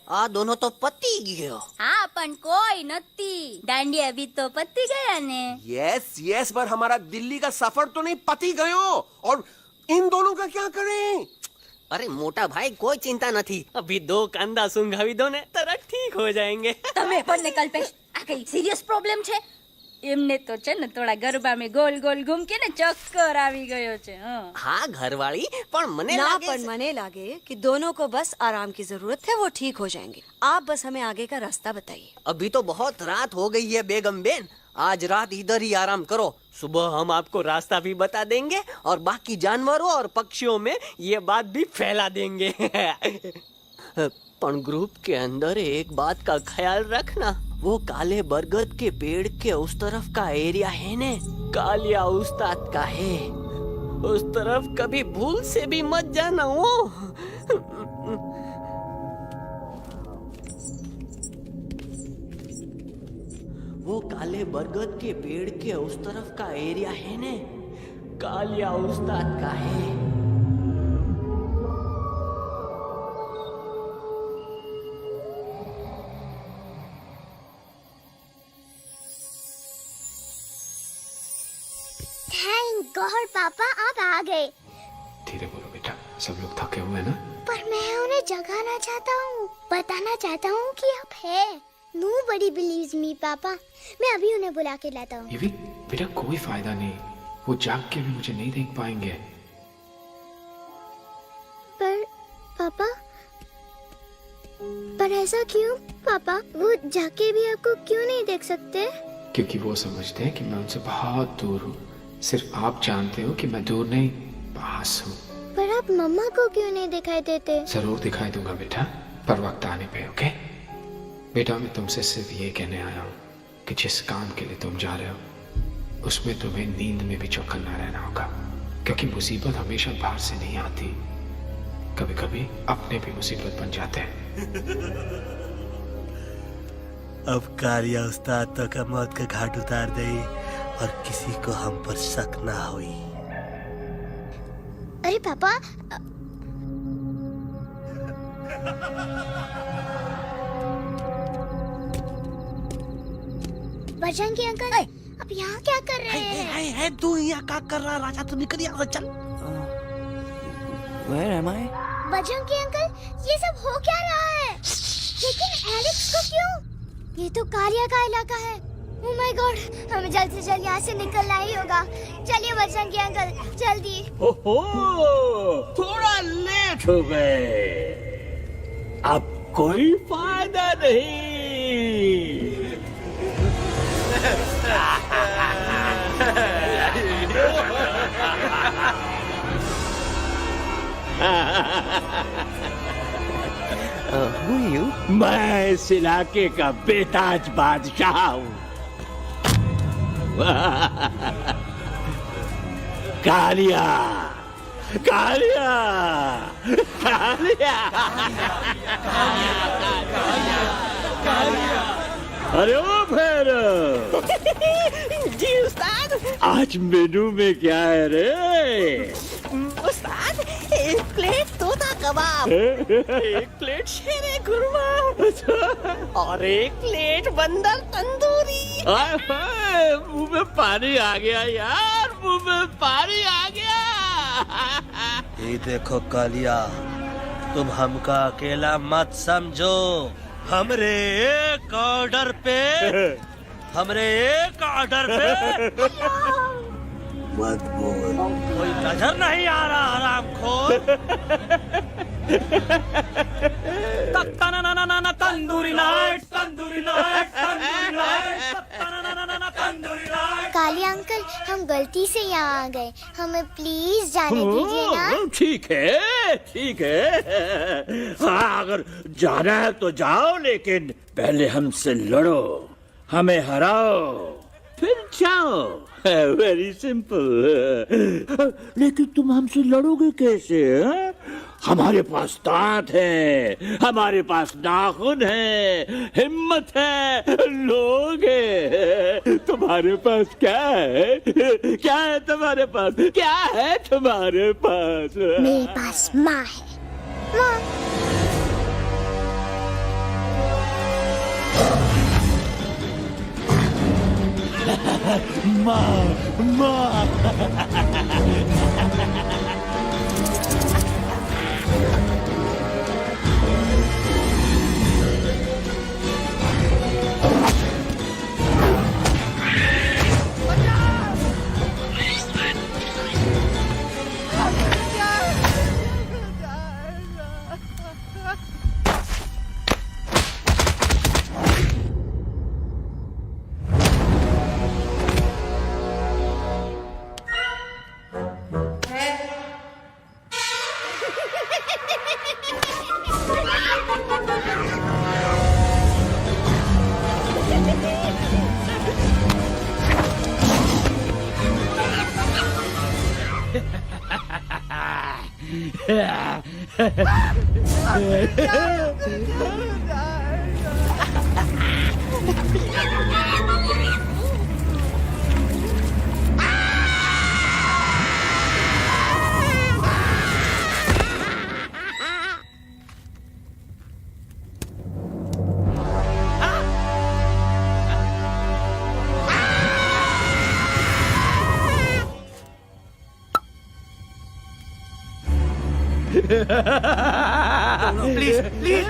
आ दोनों तो पति गयो। हाँ पण कोई नती, दांडी अभी तो पति गया ने। यस यस, पर हमारा दिल्ली का सफर तो नहीं पति गयो। और इन दोनों का क्या करें? अरे मोटा भाई कोई चिंता નથી अभी 2 કાંદા સુંઘાવી દો ને તરત ઠીક हो जाएंगे તમે પણ ને કલ્પેશ આ કઈ સિરિયસ પ્રોબ્લેમ છે એમને તો છે ને થોડા ગરબામાં ગોલ ગોલ ઘૂમકે ને ચક્કર આવી ગયો છે हाँ घरवाली पर मने ना लागे पर मने लागे कि दोनों को बस आराम की जरूरत है, वो ठीक हो जाएंगे। आप बस हमें आगे का रास्ता बताइए। अभी तो बहुत रात हो गई है बेगम बेन, आज रात इधर ही आराम करो, सुबह हम आपको रास्ता भी बता देंगे और बाकी जानवरों और पक्षियों में ये बात भी फैला देंगे। पर ग्रुप के अंदर एक बात का ख्याल रखना, वो काले बरगद के पेड़ के उस तरफ का एरिया है ने कालिया उस्ताद का है, उस तरफ कभी भूल से भी मत जाना। वो काले बरगद के पेड़ के उस तरफ का एरिया है ने कालिया उस्ताद का है। थैंक गॉड पापा आप आ गए। धीरे बोलो बेटा, सब लोग थके हुए ना। पर मैं उन्हें जगाना चाहता हूँ, बताना चाहता हूँ कि आप है। Nobody believes me पापा, मैं अभी उन्हें बुला के लाता हूँ। ये भी बेटा कोई फायदा नहीं, वो जाग के भी मुझे नहीं देख पाएंगे। पर पापा, पर ऐसा क्यों पापा? वो जाके भी आपको क्यों नहीं देख सकते? क्योंकि वो समझते हैं कि मैं उनसे बहुत दूर हूँ, सिर्फ आप जानते हो कि मैं दूर नहीं पास हूँ। पर आप मम्मा को क्यों नहीं दिखाई देते? जरूर दिखाई दूंगा बेटा, पर वक्त आने पे। ओके बेटा, मैं तुमसे सिर्फ ये कहने आया हूँ कि जिस काम के लिए तुम जा रहे हो उसमें तुम्हें नींद में भी चौकन्ना रहना होगा, क्योंकि मुसीबत हमेशा बाहर से नहीं आती, कभी कभी अपने भी मुसीबत बन जाते हैं। अब कालिया उस्ताद तो का मौत का घाट उतार दे और किसी को हम पर शक ना हुई। अरे पापा, बजरंगी अंकल, अब यहाँ क्या कर रहे हैं? है तू यहाँ क्या कर रहा? राजा तू निकल यहाँ से, चल। Where am I? Bajrangi uncle, ये सब हो क्या रहा है? लेकिन एलेक्स को क्यों? ये तो कालिया का इलाका है। ओह माय गॉड, हमें जल्द से जल्द यहाँ से निकलना ही होगा। चलिए बजरंगी अंकल, जल्दी। ओहो, थोड़ा लेट हो गए, अब कोई फायदा नहीं। Who are you? मैं इस इलाके का बेताज बादशाह हूँ। कालिया, कालिया, कालिया, कालिया। अरे ओ भैरव। जी उस्ताद। आज मेनू में क्या है रे? उस्ताद, 1 प्लेट तोता कबाब, 1 प्लेट शेरे खुरमा और 1 प्लेट बंदर तंदूरी। मुंह में पानी आ गया यार, मुंह में पानी आ गया। ये देखो कालिया, तुम हमका अकेला मत समझो, हमरे एक ऑर्डर पे मत बोल। कोई नजर नहीं आ रहा हरामखोर। Tandoori night, tandoori night, tandoori night, tandoori night. Kalia uncle, हम गलती से यहाँ आ गए, हमें प्लीज जाने दीजिए ना। ठीक है, ठीक है। हाँ, अगर जाना है तो जाओ, लेकिन पहले हमसे लड़ो, हमें हराओ, फिर जाओ। Very simple. लेकिन तुम हमसे लड़ोगे कैसे? हमारे पास दांत है, हमारे पास नाखून है, हिम्मत है, लोग है। तुम्हारे पास क्या है? क्या है तुम्हारे पास? क्या है तुम्हारे पास? मेरे पास माँ है, माँ। माँ, माँ। प्लीज प्लीज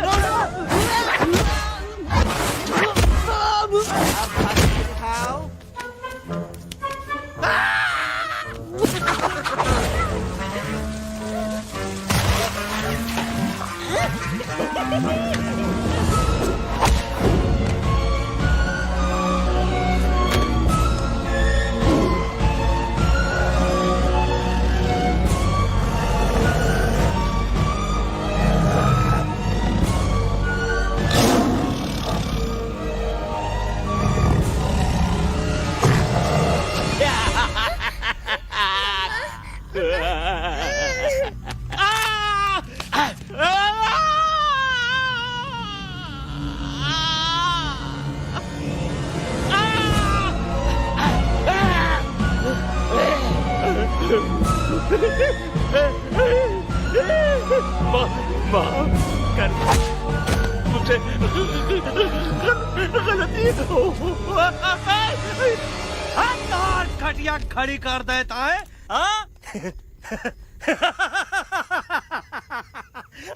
गलती खटिया खड़ी कर देता है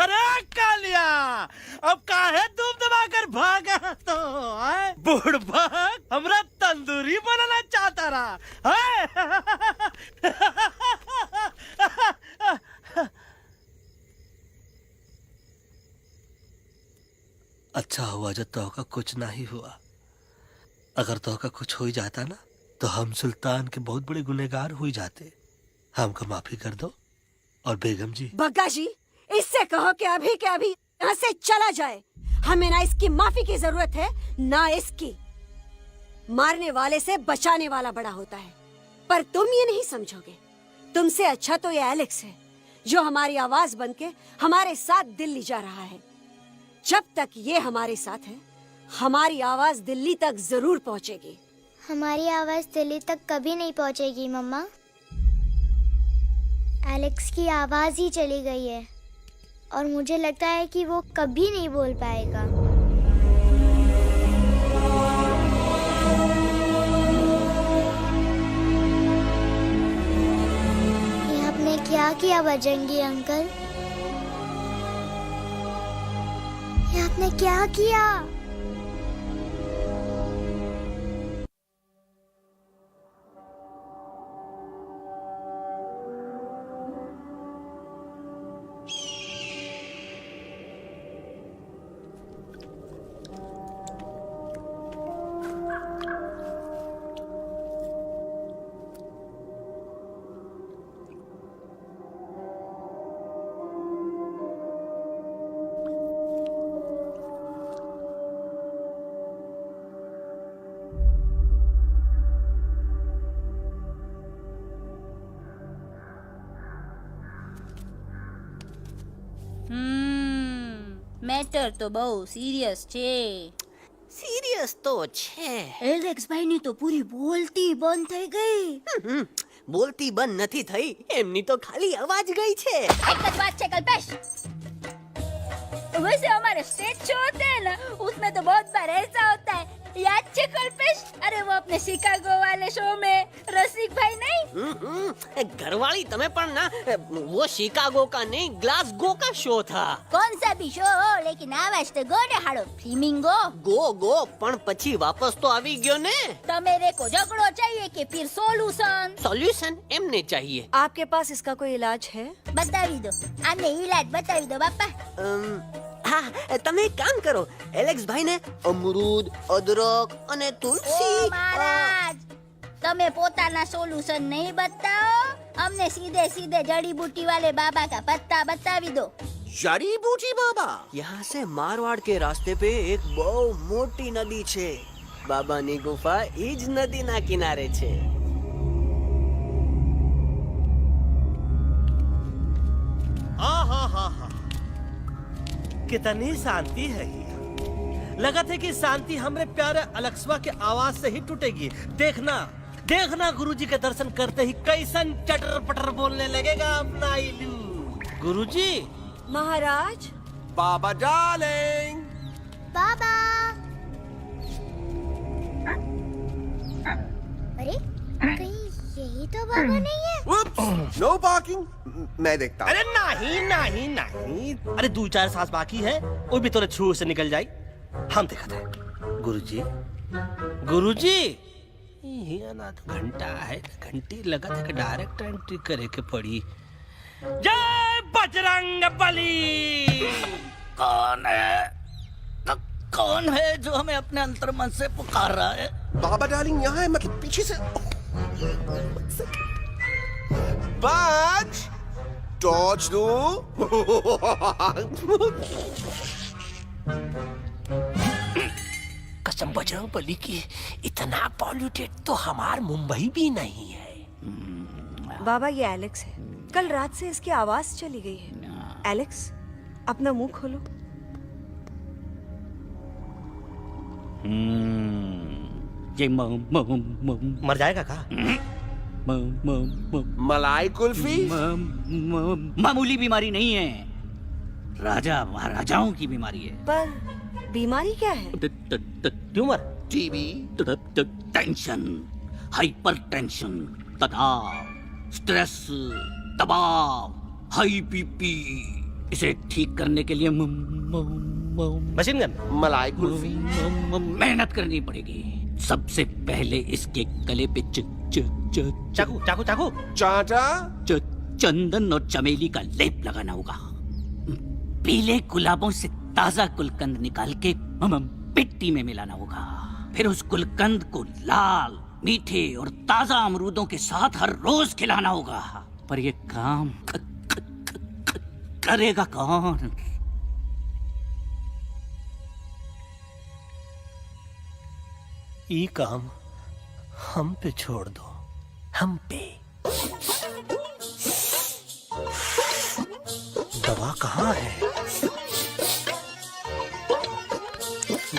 अरे कालिया अब काहे तुम दबाकर भागा तो बुढ़बा हमरा तंदूरी बनाना चाहता रहा अच्छा हुआ जब तोहका कुछ नहीं हुआ। अगर तोहका कुछ हो ही जाता ना तो हम सुल्तान के बहुत बड़े गुनहगार हो ही जाते। हमको माफी कर दो। और बेगम जी, बग्गा जी, इससे कहो कि अभी के अभी यहाँ से चला जाए। हमें ना इसकी माफी की जरूरत है ना इसकी। मारने वाले से बचाने वाला बड़ा होता है, पर तुम ये नहीं समझोगे। तुमसे अच्छा तो ये एलेक्स है जो हमारी आवाज बनके हमारे साथ दिल्ली जा रहा है। जब तक ये हमारे साथ है हमारी आवाज दिल्ली तक जरूर पहुंचेगी। हमारी आवाज दिल्ली तक कभी नहीं पहुंचेगी मम्मा। एलेक्स की आवाज ही चली गई है और मुझे लगता है कि वो कभी नहीं बोल पाएगा। ये आपने क्या किया बजरंगी अंकल? ये आपने क्या किया? મેટર તો બહુ સિરિયસ છે. सीरियस तो છે। એલેક્સ ભાઈ ની તો પૂરી બોલતી બંધ થઈ ગઈ. बोलती बंद નથી થઈ, એમની તો ખાલી અવાજ ગઈ છે। एक જ बात છે कल्पेश, वैसे हमारे स्टेज शो होते हैं ना उसमें तो बहुत बार ऐसा होता है, याद है कल्पेश? अरे वो अपने शिकागो वाले शो में रसिक भाई नहीं, घरवाली तुम्हें पण ना, वो शिकागो का नहीं ग्लासगो का शो था। कौन सा भी शो हो लेकिन आवाज तो गोडे हाड़ो फ्लेमिंगो गो गो पण પછી વાપસ તો આવી ગયો ને। तो मेरे को झगड़ो चाहिए कि फिर सोल्यूशन? सॉल्यूशन एमने चाहिए। आपके पास इसका कोई इलाज है? बतावी दो, आने इलाज बतावी दो बापा। हाँ, તમે એક કામ કરો, એલેક્સ ભાઈ ને અમરૂદ, અદરક અને તુલસી। ओ महाराज, તમે પોતાના સોલ્યુશન नहीं बताओ, हमने सीधे सीधे जड़ी बूटी वाले बाबा का पत्ता बतावी दो। जड़ी बूटी बाबा? यहाँ से मारवाड़ के रास्ते पे एक बहु मोटी नदी छे, बाबानी गुफा ईज नदी ना किनारे छे। हाँ कितनी शांति है ये। लगा था कि शांति हमरे प्यारे अलेक्सवा के आवाज से ही टूटेगी। देखना देखना गुरुजी के दर्शन करते ही कैसन चटर पटर बोलने लगेगा अपना इलू। गुरुजी। महाराज। बाबा डार्लिंग। बाबा। अरे कहीं यही तो बाबा नहीं है? No parking. मैं देखता हूँ। अरे नहीं नहीं नहीं, अरे 2-4 सांस बाकी है, वो भी तोरे छू से निकल जाए। हम देखा था। गुरुजी गुरुजी ये ना तो घंटा है, घंटी लगा था कि डायरेक्ट एंट्री करे के पड़ी। जय बजरंग बली। कौन है? कौन है जो हमें अपने अंतर्मन से पुकार रहा है? बाबा डार्लिंग यहाँ है, मतलब पीछे से। बाज टॉर्च दो। कसम बजरंग बली की, इतना पॉल्यूटेड तो हमार मुंबई भी नहीं है। बाबा ये एलेक्स है, कल रात से इसकी आवाज चली गई है। एलेक्स अपना मुंह खोलो। ये मर जाएगा का? मलाई कुल्फी? मामूली बीमारी नहीं है, राजा महाराजाओं की बीमारी है। पर बीमारी क्या है? Tumour, TB, tension, hyper tension, तनाव, स्ट्रेस, दबाव, हाई बीपी। इसे ठीक करने के लिए मशीन गन, मलाई कुल्फी, मेहनत करनी पड़ेगी। सबसे पहले इसके गले पे चाकू चाकू चाकू चाटा, चंदन और चमेली का लेप लगाना होगा। पीले गुलाबों से ताजा गुलकंद निकाल के मिट्टी में मिलाना होगा। फिर उस गुलकंद को लाल, मीठे और ताजा अमरूदों के साथ हर रोज खिलाना होगा। पर ये काम करेगा कौन? ये काम हम पे छोड़ दो, हम पे। दवा कहाँ है?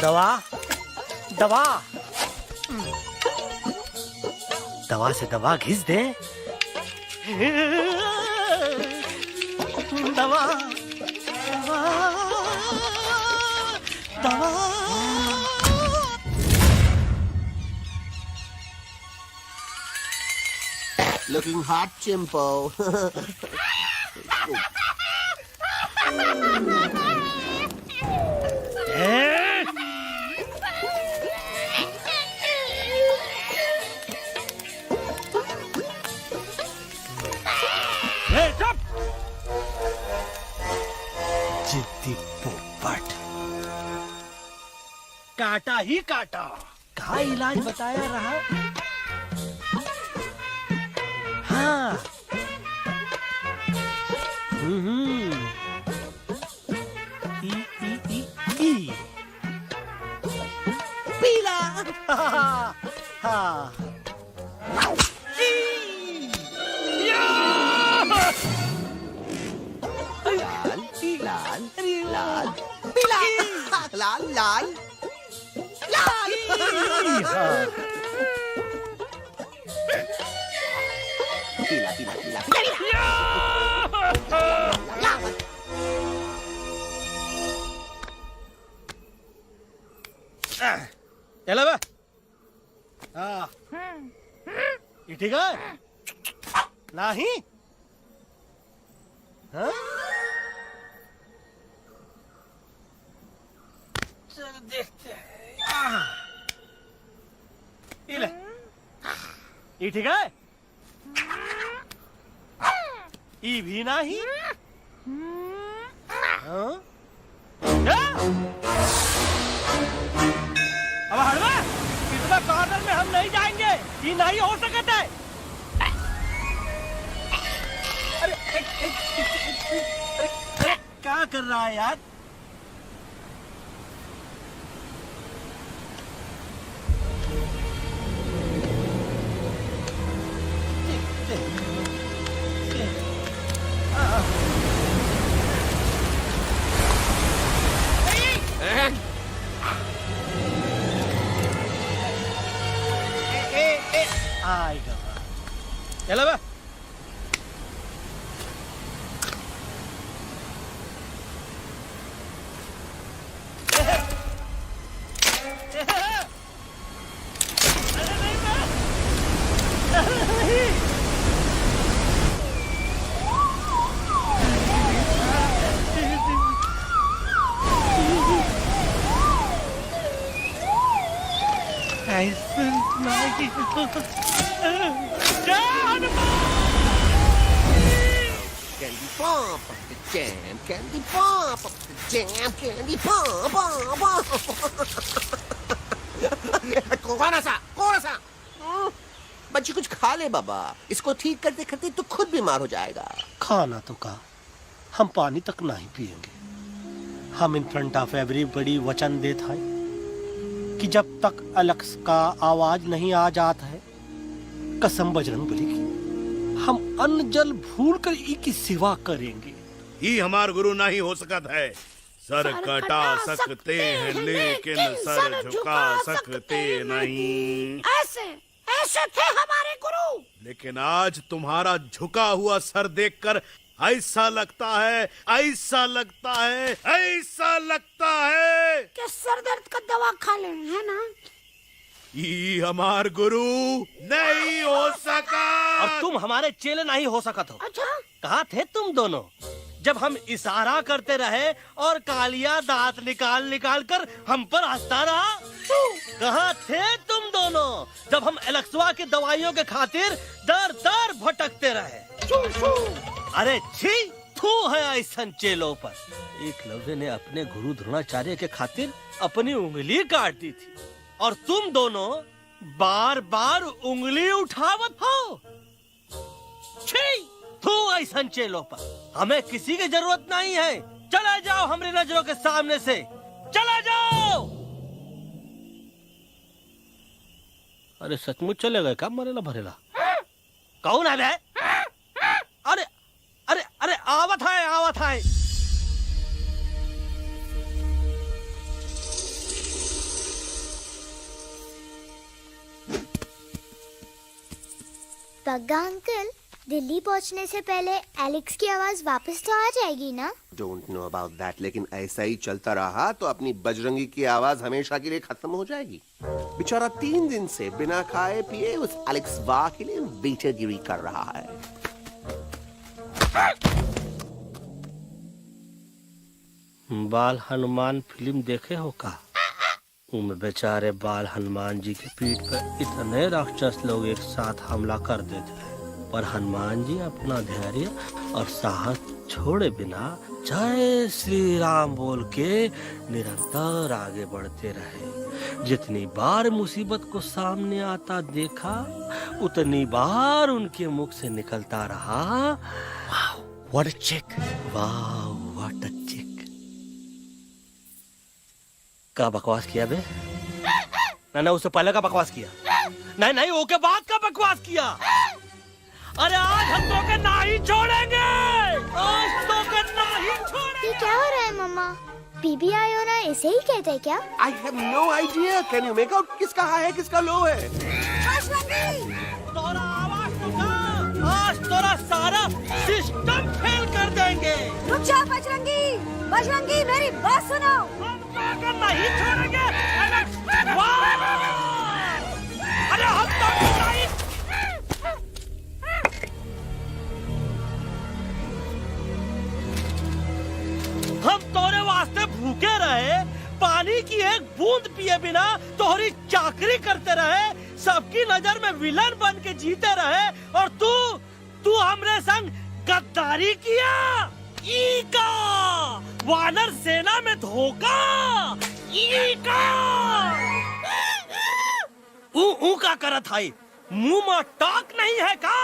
दवा दवा दवा से दवा घिस दे। दवा दवा दवा। looking hot, Chimpo. जिद्दी पोपट, काटा ही काटा। कहाँ इलाज बताया रहा? हाँ। पीला। हाँ। लाल लाल पीला, लाल लाल लाल। पीला पीला पीला पीला। चलो बे। हाँ। ये ठीक है? नहीं? हाँ? चलो देखते हैं। ये ले। ये ठीक है? ये भी नहीं? हाँ? अब हड़वा, इतना कॉर्नर में हम नहीं जाएंगे, ये नहीं हो सकता है। अरे क्या कर रहा है यार? आएगा। चलो बे। Candy pop up the jam, candy pop up the jam, candy pop up. कौन सा? बच्ची कुछ खा ले बाबा, इसको ठीक करते करते तो खुद बीमार हो जाएगा। खाना तो का, हम पानी तक नहीं पिएंगे। हम इन फ्रंट ऑफ एवरीबॉडी वचन देता है कि जब तक एलेक्स का आवाज नहीं आ जाता है, कसम बजरंग बली की, हम अन्न जल भूल कर ई की सेवा करेंगे। ही हमार गुरु नहीं हो सकत है। सर कटा सकते हैं लेकिन सर झुका सकते नहीं। ऐसे ऐसे थे हमारे गुरु। लेकिन आज तुम्हारा झुका हुआ सर देखकर ऐसा लगता है, ऐसा लगता है, ऐसा लगता है कि सर दर्द का दवा खा ले, है ना? ये हमार गुरु नहीं हो सका। और तुम हमारे चेले नहीं हो सकत हो। अच्छा, कहाँ थे तुम दोनों जब हम इशारा करते रहे और कालिया दांत निकाल निकाल कर हम पर हंसता रहा? कहाँ थे तुम दोनों जब हम एलेक्सवा की दवाइयों के खातिर दर दर भटकते रहे? अरे छी, थू है ऐसा चेलों पर। एकलव्य ने अपने गुरु द्रोणाचार्य के खातिर अपनी उंगली काट दी थी और तुम दोनों बार बार उंगली उठावत हो। छी, तू ऐसा चेलों पर। हमें किसी की जरूरत नहीं है। चले जाओ हमारी नजरों के सामने से, चले जाओ। अरे सचमुच चले गए क्या? मरेला भरेला कौन है बे? अरे अरे अरे आवत है, आवत है। पग्गा अंकल, दिल्ली पहुंचने से पहले एलेक्स की आवाज वापस तो आ जाएगी ना? डोंट नो अबाउट दैट, लेकिन ऐसा ही चलता रहा तो अपनी बजरंगी की आवाज हमेशा के लिए खत्म हो जाएगी। बेचारा 3 दिन से बिना खाए पिए उस एलेक्स वाह के लिए बेटेगिरी कर रहा है। बाल हनुमान फिल्म देखे हो का? उनमें बेचारे बाल हनुमान जी की पीठ पर इतने राक्षस लोग एक साथ हमला कर देते हैं, पर हनुमान जी अपना धैर्य और साहस छोड़े बिना जय श्री राम बोल के निरंतर आगे बढ़ते रहे। जितनी बार मुसीबत को सामने आता देखा, उतनी बार उनके मुख से निकलता रहा, वाह व्हाट अ चिक, वाह व्हाट अ चिक। का बकवास किया बे? ना उससे पहले का बकवास किया? नहीं ओके बाद का बकवास किया। अरे आज हम तो के नहीं छोड़ेंगे, आज तो के नहीं छोड़ेंगे। ये क्या हो रहा है मम्मा? बीबी आयो ना ऐसे ही कहते हैं क्या? I have no idea. Can you make out किसका हाई है किसका लो है? तोरा आवाज तो का, आज तोरा सारा सिस्टम फेल कर देंगे। रुक जा बजरंगी, बजरंगी मेरी बात सुनो। नहीं छोड़ेंगे। अरे हम तो नहीं। हम तोरे वास्ते भूखे रहे, पानी की एक बूंद पिए बिना तोहरी चाकरी करते रहे, सबकी नजर में विलन बन के जीते रहे, और तू हमरे संग गद्दारी किया। ईका वानर सेना में धोखा, ईका ऊ का करत है, मुंह में टाक नहीं है का?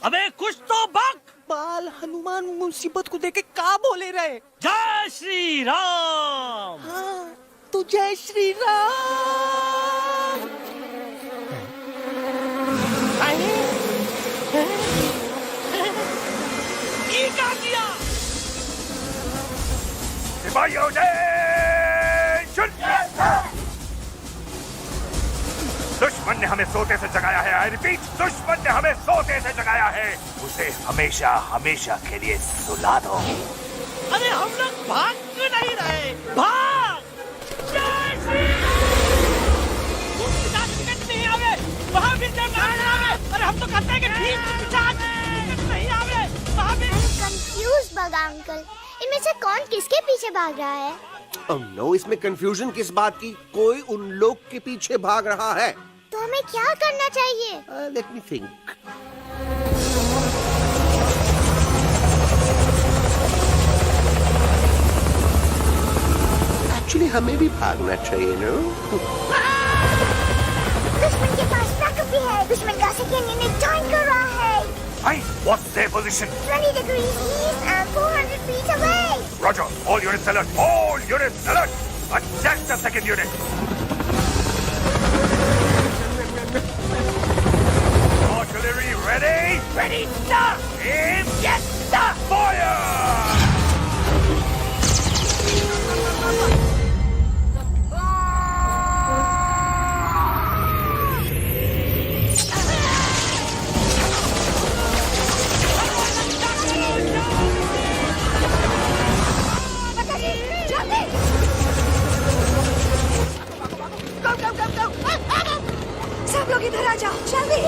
अबे कुछ तो बक। बाल हनुमान मुसीबत को देखे का बोले रहे? जय श्री राम। हाँ, तो जय श्री राम। ये क्या किया? दुश्मन ने हमें सोते से जगाया है। आई रिपीट, दुश्मन ने हमें सोते से जगाया है। उसे हमेशा हमेशा के लिए सुला दो। अरे हम लोग भाग क्यों नहीं रहे? भाग! जय श्री नहीं आवे, महावीर जब नहीं आवे। अरे हम तो कहते हैं कि ठीक नहीं आवे, महावीर। कंफ्यूज बगा अंकल, इनमें से कौन किसके पीछे भाग रहा है? Oh no, इसमें कंफ्यूजन किस बात की? कोई उन लोग के पीछे भाग रहा है। तो हमें क्या करना चाहिए? Let me think. Actually, हमें भी भागना चाहिए, no? दुश्मन के पास बैकअप भी है। दुश्मन का सेकेंड यूनिट जॉइन कर रहा है। Hey, what's their position? 20 degrees east and 400 feet away. Roger, all units alert. All units alert. Attack the second unit. Artillery ready? Ready, sir. Aim. Yes, sir. Fire! सब लोग इधर आ जाओ, जल्दी।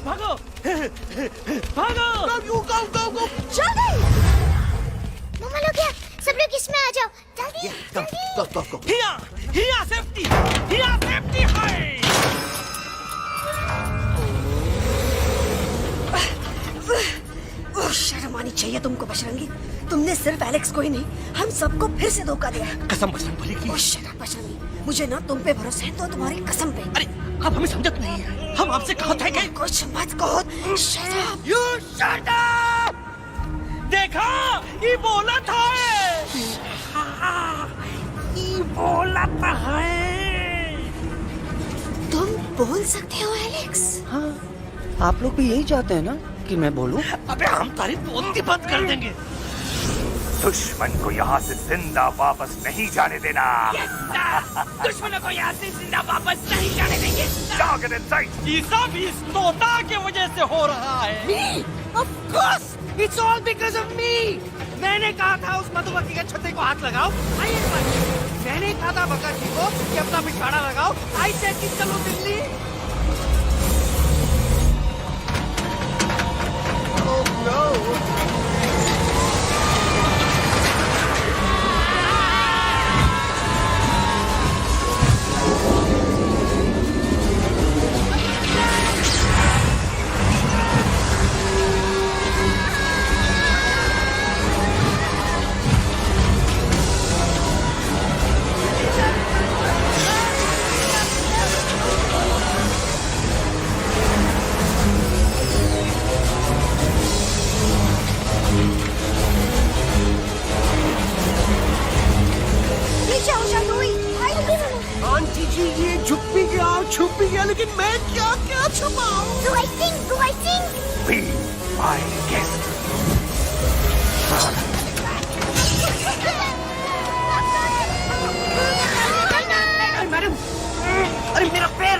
भागो! भागो! Go! जल्दी! मम्मा लोग क्या? सब लोग इसमें आ जाओ, जल्दी! Go. हिया सेफ्टी है। शर्म आनी चाहिए तुमको बजरंगी। तुमने सिर्फ एलेक्स को ही नहीं, हम सबको फिर से धोखा दिया। कसम बजरंग बली की। शट बजरंगी, मुझे ना तुम पे भरोसा है तो तुम्हारी कसम पे। अरे आप हमें समझत नहीं है। हम आपसे कहा था कि कुछ मत कहो। Shut up! You shut up! देखा, ये बोला था। ये बोला था है। तुम बोल सकते हो एलेक्स? हाँ, आप लोग भी यही चाहते हैं ना कि मैं बोलूं? अबे हम तारीफ बोलती बंद कर देंगे। दुश्मन को यहाँ से जिंदा वापस नहीं जाने देना। दुश्मनों को यहाँ से जिंदा वापस नहीं जाने देंगे। Target in sight. ये सब इस तोता की वजह से हो रहा है। Me? Of course, it's all because of me. मैंने कहा था उस मधुमक्खी के छत्ते को हाथ लगाओ। मैंने कहा था भगत जी को कि अपना पिछवाड़ा लगाओ। आई सेड कि चलो दिल्ली। Oh no! आंटी जी ये छुप भी गया लेकिन मैं क्या छुपाऊं? Do I sing? Be my guest. Madam, अरे मेरा पैर।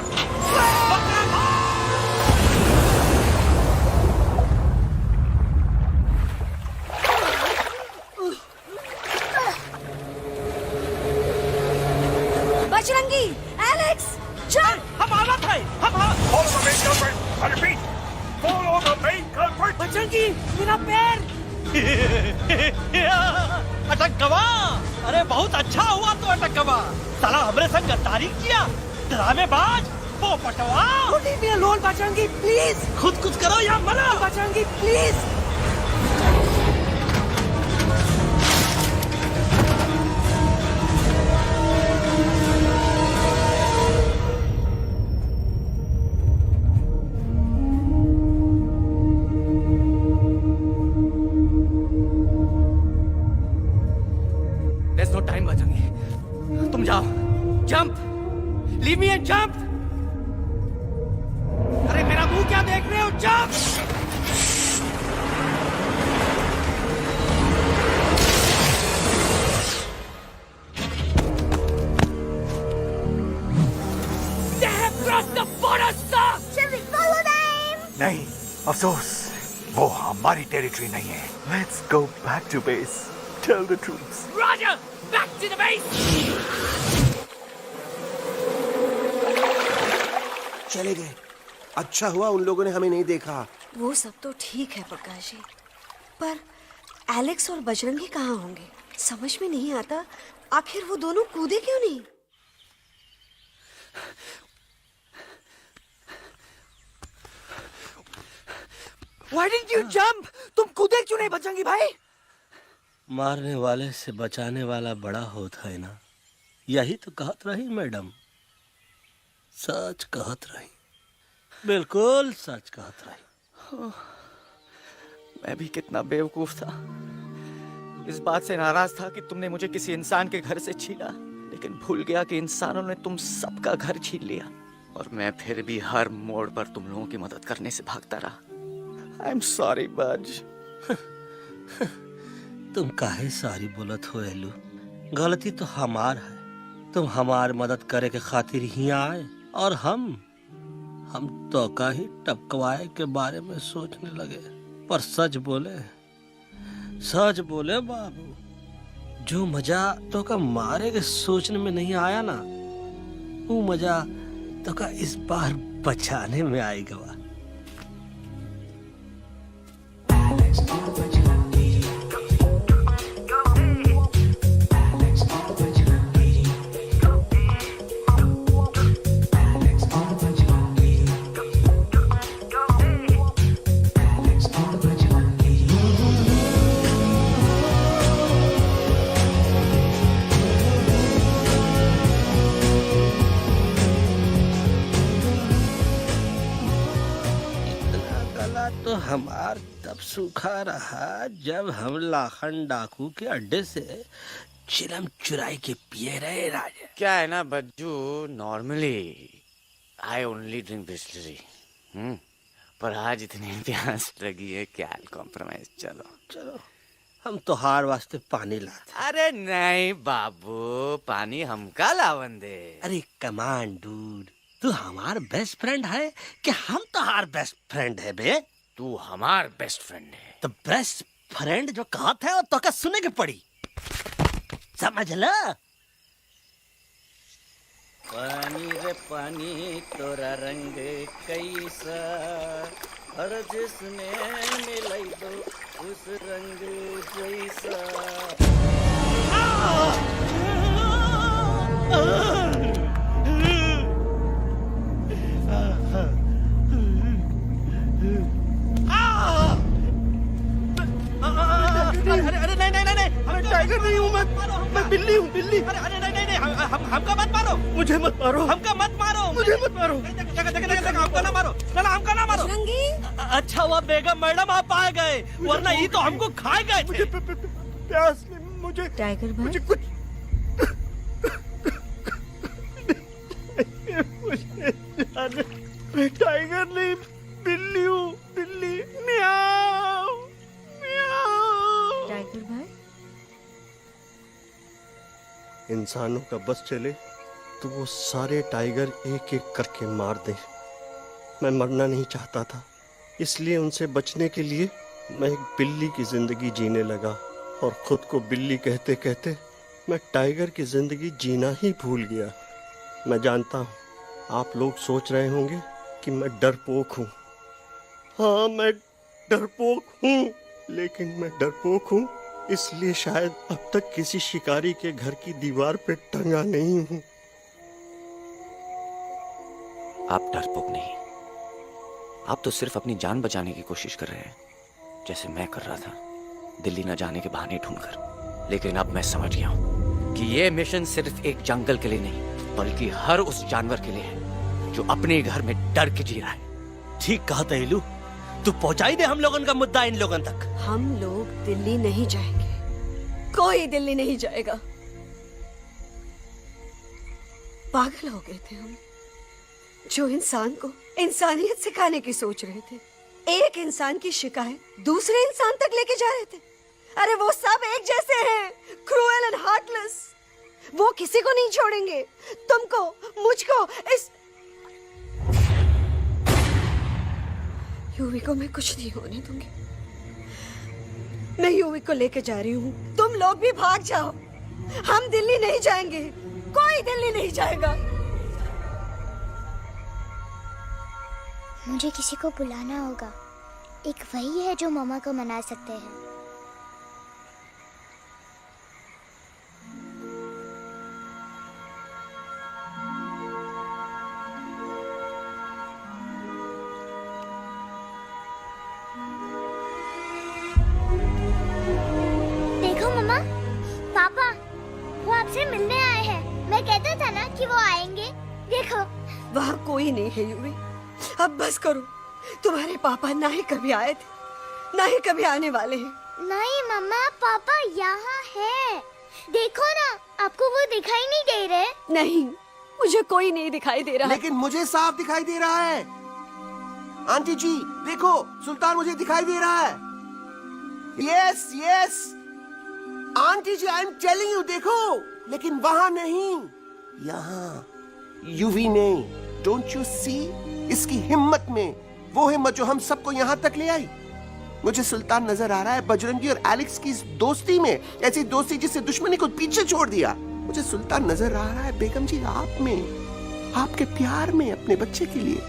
बजरंगी, एलेक्स, चल। हम आवाज है, Follow the main culprit. I repeat, follow the main culprit. Bajrangi, मेरा पैर। अटक गवा। अरे बहुत अच्छा हुआ तो अटक गवा। साला हमरे संग गद्दारी किया, ड्रामेबाज, पोपटवा। Leave me alone, Bajrangi, please. खुद कुछ करो या मरो। बजरंगी, प्लीज। तुम जाओ, jump, leave me and jump. अरे मेरा मुंह क्या देख रहे हो, jump. They have crossed the border, sir. Shall we follow them? नहीं, अफसोस, वो हमारी टेरिटरी नहीं है। Let's go back to base. Tell the troops. Roger, back to the base. चले गए। अच्छा हुआ उन लोगों ने हमें नहीं देखा। वो सब तो ठीक है प्रकाश जी, पर एलेक्स और बजरंगी कहाँ होंगे? समझ में नहीं आता आखिर वो दोनों कूदे क्यों नहीं? Why didn't you jump? तुम कूदे क्यों नहीं बजरंगी भाई? मारने वाले से बचाने वाला बड़ा होता है ना, यही तो कहत रही मैडम। सच कहत रही, बिल्कुल सच कहत रही। मैं भी कितना बेवकूफ था। इस बात से नाराज था कि तुमने मुझे किसी इंसान के घर से छीना, लेकिन भूल गया कि इंसानों ने तुम सबका घर छीन लिया और मैं फिर भी हर मोड़ पर तुम लोगों की मदद करने से भागता रहा। आई एम सॉरी बज। तुम काहे सारी बोलत हो एलू? गलती तो हमार है। तुम हमार मदद करे के खातिर ही आए और हम तो का ही टपकवाए के बारे में सोचने लगे। पर सच बोले बाबू, जो मजा तो का मारे के सोचने में नहीं आया ना, वो मजा तो का इस बार बचाने में आएगा। तो हमार तब सूखा रहा जब हम लाखन डाकू के अड्डे से चिलम चुराई के पिए रहे राजा। क्या है ना Bajju, normally I only drink Bisleri, पर आज इतनी प्यास लगी है क्या कॉम्प्रोमाइज। चलो हम तो हार वास्ते पानी लाते। अरे नहीं बाबू, पानी हमका लावन दे। अरे कमान डूड, तू हमार बेस्ट फ्रेंड है कि हम तो हार बेस्ट फ्रेंड है बे? तू हमार बेस्ट फ्रेंड है। तो बेस्ट फ्रेंड जो कहत है वो तो का सुने के पड़ी, समझ ला। पानी रे पानी तोरा रंग कैसा, हर जिसने मिलाई दो उस रंग जैसा। अरे नहीं, मैं टाइगर नहीं हूँ, मैं बिल्ली हूँ, बिल्ली। अरे नहीं, हमका मत मारो, मुझे मत मारो, हमका मत मारो, मुझे मत मारो, हमका ना मारो, हमका ना मारो। अच्छा हुआ बेगम मैडम आप आ गए, वरना ये तो हमको खा गए थे। प्यास में मुझे टाइगर भाई, मुझे कुछ मैं टाइगर नहीं, बिल्ली हूँ, बिल्ली। म्याऊ म्याऊ। टाइगर भाई, इंसानों का बस चले तो वो सारे टाइगर एक एक करके मार दें। मैं मरना नहीं चाहता था, इसलिए उनसे बचने के लिए मैं एक बिल्ली की जिंदगी जीने लगा और खुद को बिल्ली कहते कहते मैं टाइगर की जिंदगी जीना ही भूल गया। मैं जानता हूँ आप लोग सोच रहे होंगे कि मैं डरपोक हूँ। हाँ, मैं डरपोक हूँ, लेकिन मैं डरपोक हूँ इसलिए शायद अब तक किसी शिकारी के घर की दीवार पे टंगा नहीं हूँ। आप डरपोक नहीं, आप तो सिर्फ अपनी जान बचाने की कोशिश कर रहे हैं, जैसे मैं कर रहा था दिल्ली न जाने के बहाने ढूंढकर। लेकिन अब मैं समझ गया हूँ कि ये मिशन सिर्फ एक जंगल के लिए नहीं, बल्कि हर उस जानवर के लिए है जो अपने घर में डर के जी रहा है। ठीक कहा तैलू, तू पहुंचाई दे हम लोगन का मुद्दा इन लोगन तक। हम लोग दिल्ली नहीं जाएंगे, कोई दिल्ली नहीं जाएगा। पागल हो गए थे हम, जो इंसान को इंसानियत सिखाने की सोच रहे थे, एक इंसान की शिकायत दूसरे इंसान तक लेके जा रहे थे। अरे वो सब एक जैसे हैं, क्रूएल एंड हार्टलेस। वो किसी को नहीं छोड़ेंगे, तुमको, मुझको, इस यूवी को मैं कुछ नहीं होने दूंगी। मैं यूवी को लेके जा रही हूँ, तुम लोग भी भाग जाओ। हम दिल्ली नहीं जाएंगे, कोई दिल्ली नहीं जाएगा। मुझे किसी को बुलाना होगा। एक वही है जो मामा को मना सकते हैं। देखो मामा, पापा वो आपसे मिलने आए हैं। मैं कहता था ना कि वो आएंगे। देखो वहाँ कोई नहीं है यूवी, अब बस करो। तुम्हारे पापा ना ही कभी आए थे, ना ही कभी आने वाले हैं। नहीं मम्मा, पापा यहाँ है। देखो ना, आपको वो दिखाई नहीं दे रहे? नहीं, मुझे कोई नहीं दिखाई दे रहा। लेकिन मुझे साफ दिखाई दे रहा है। आंटी जी देखो, सुल्तान मुझे दिखाई दे रहा है। Yes yes aunty ji, I am telling you, देखो। लेकिन वहां नहीं, यहाँ यूवी ने। Don't you see? इसकी हिम्मत में, वो हिम्मत जो हम सबको यहाँ तक ले आई। मुझे सुल्तान नजर आ रहा है बजरंगी और एलेक्स की इस दोस्ती में, ऐसी दोस्ती जिससे दुश्मनी को पीछे छोड़ दिया। मुझे सुल्तान नजर आ रहा है बेगम जी आप में, आपके प्यार में अपने बच्चे के लिए।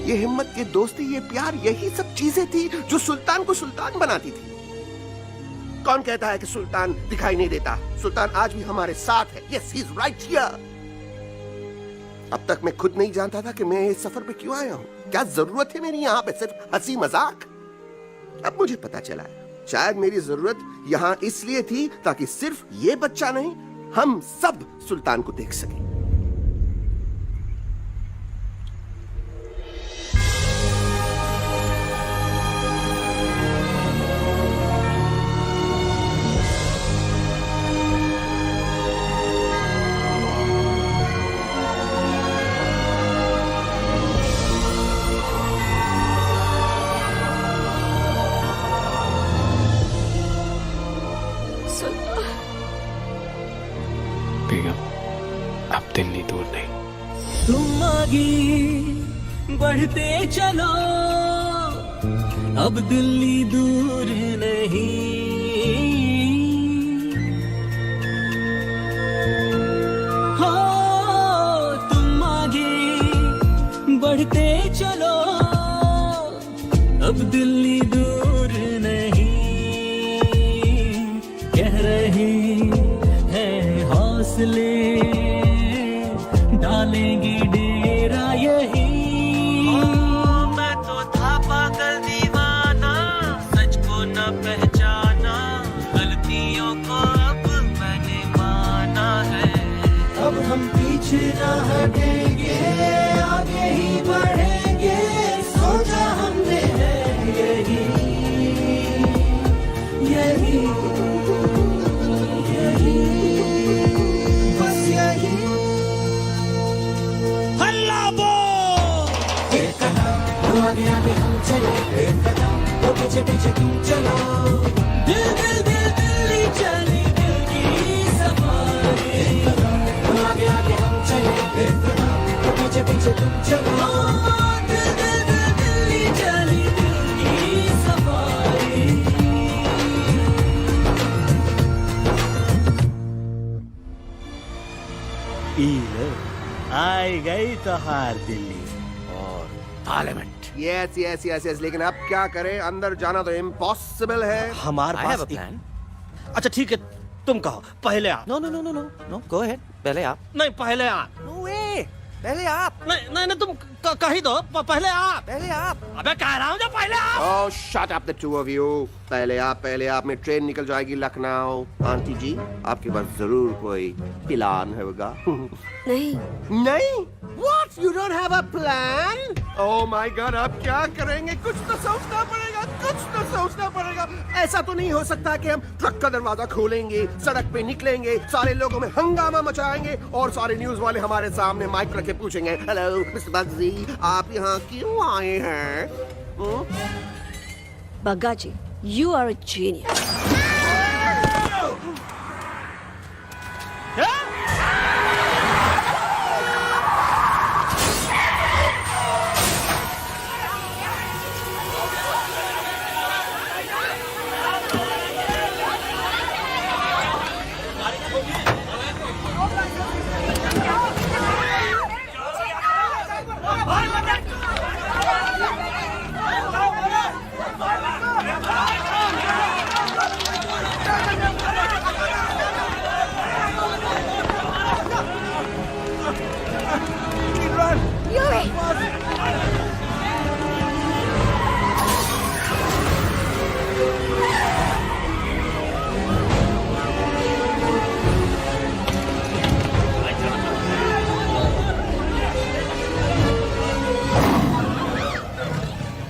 ये हिम्मत, ये दोस्ती, ये प्यार, यही सब चीजें थी जो सुल्तान को सुल्तान बनाती थी। कौन कहता है कि सुल्तान दिखाई नहीं देता? सुल्तान आज भी हमारे साथ है। Yes, he is right here. अब तक मैं खुद नहीं जानता था कि मैं इस सफर पे क्यों आया हूँ। क्या जरूरत है मेरी यहाँ पे सिर्फ हंसी मजाक? अब मुझे पता चला है, शायद मेरी जरूरत यहाँ इसलिए थी ताकि सिर्फ ये बच्चा नहीं, हम सब सुल्तान को देख सकें। अब दिल्ली दूर नहीं। तुम आगे बढ़ते चलो, अब दिल्ली दूर नहीं। हो तुम आगे बढ़ते चलो, अब दिल्ली दूर नहीं। कह रहे हैं हौसले, डालेंगे डेरा यही। मैं तो था पागल दीवाना, सच को न पहचाना, गलतियों को अब मैंने माना है। अब हम पीछे न हटेंगे, आगे ही बढ़ेंगे, सोचा हमने है यही यही यही, बस यही। आगे आगे हम चले, एक कदम तो पीछे पीछे तुम चलो। दिल दिल दिल दिल्ली चली, दिल की सफारी। एक कदम आगे आगे हम चले, एक कदम तो पीछे पीछे तुम चलो। दिल दिल दिल दिल्ली चली, दिल की सफारी। आई गई तो हार दिल्ली और parliament. Yes yes yes yes, लेकिन अब क्या करें? अंदर जाना तो इम्पॉसिबल है। हमारे पास प्लान। अच्छा ठीक है, तुम कहो, पहले आप। No no no no no no, go ahead, पहले आप। नहीं, पहले आप। नो वे, पहले आप। नहीं नहीं नहीं, तुम कह ही दो, पहले आप। पहले आप। अबे कह रहा हूँ जो पहले आप। Oh shut up the two of you. पहले आप में ट्रेन निकल जाएगी लखनऊ। आंटी जी आपके पास जरूर कोई प्लान होगा। नहीं नहीं? What? You don't have a plan? Oh my God, अब क्या करेंगे? कुछ तो सोचना पड़ेगा। कुछ तो सोचना पड़ेगा। ऐसा तो नहीं हो सकता कि हम ट्रक का दरवाजा खोलेंगे, सड़क पे निकलेंगे, सारे लोगों में हंगामा मचाएंगे और सारे न्यूज वाले हमारे सामने माइक रख के पूछेंगे, हेलो मिस्टर बग्जी, आप यहाँ क्यों आए हैं? बग्गा जी, यू आर अ जीनियस।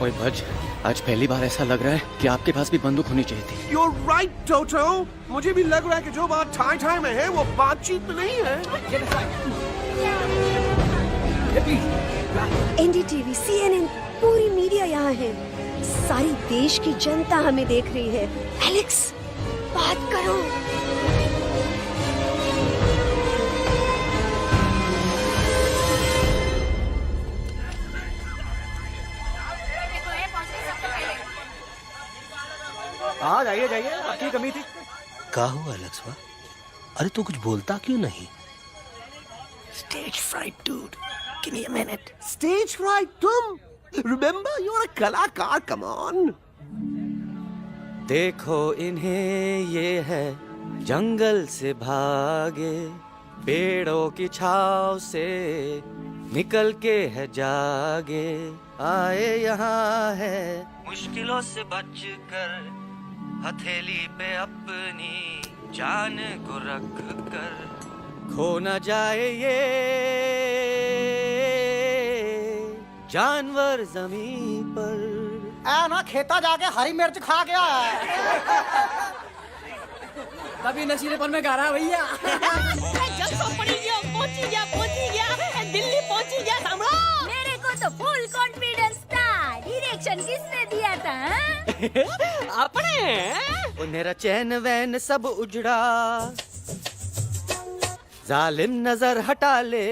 ओए भज, आज पहली बार ऐसा लग रहा है कि आपके पास भी बंदूक होनी चाहिए थी। You're right, Toto. मुझे भी लग रहा है कि जो बात ठाई ठाई में है वो बातचीत में नहीं है। एनडीटीवी, CNN, पूरी मीडिया यहाँ है। सारी देश की जनता हमें देख रही है। एलेक्स, बात करो। हाँ जाइए जाइए, आपकी कमी थी। क्या हुआ एलेक्स? अरे तू कुछ बोलता क्यों नहीं? Stage fright, dude. Give me a minute. Stage fright, तुम? Remember, you're a कलाकार. Come on. देखो इन्हें, ये है जंगल से भागे, पेड़ों की छाव से निकल के है जागे, आए यहाँ है मुश्किलों से बचकर, हथेली पे अपनी जान को रख कर, खो न जाए ये जानवर जमीन पर। ना खेता जाके हरी मिर्च खा गया है। तभी नशीलेपन में गा रहा भैया। दिल्ली पहुंची गया सम्राट। मेरे को तो फुल कॉन्फिडेंस था। डायरेक्शन किसने दिया था? अपने। वो मेरा चैन वैन सब उजड़ा, जालिम नजर हटा ले।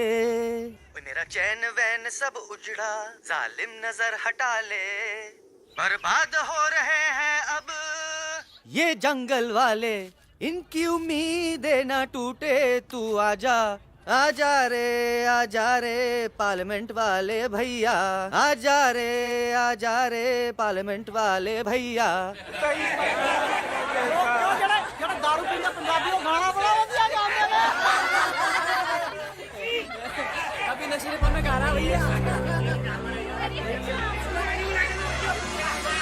वो मेरा चैन वैन सब उजड़ा, जालिम नजर हटा ले। बर्बाद हो रहे हैं अब ये जंगल वाले, इनकी उम्मीदें ना टूटे, तू आजा आजा रे पार्लियामेंट वाले भैया, आजा रे पार्लियामेंट वाले भैया। दारू पीना पंजाबियों गाना बड़ा दिया जाने। तभी नशीलेपन में गा रहा भैया।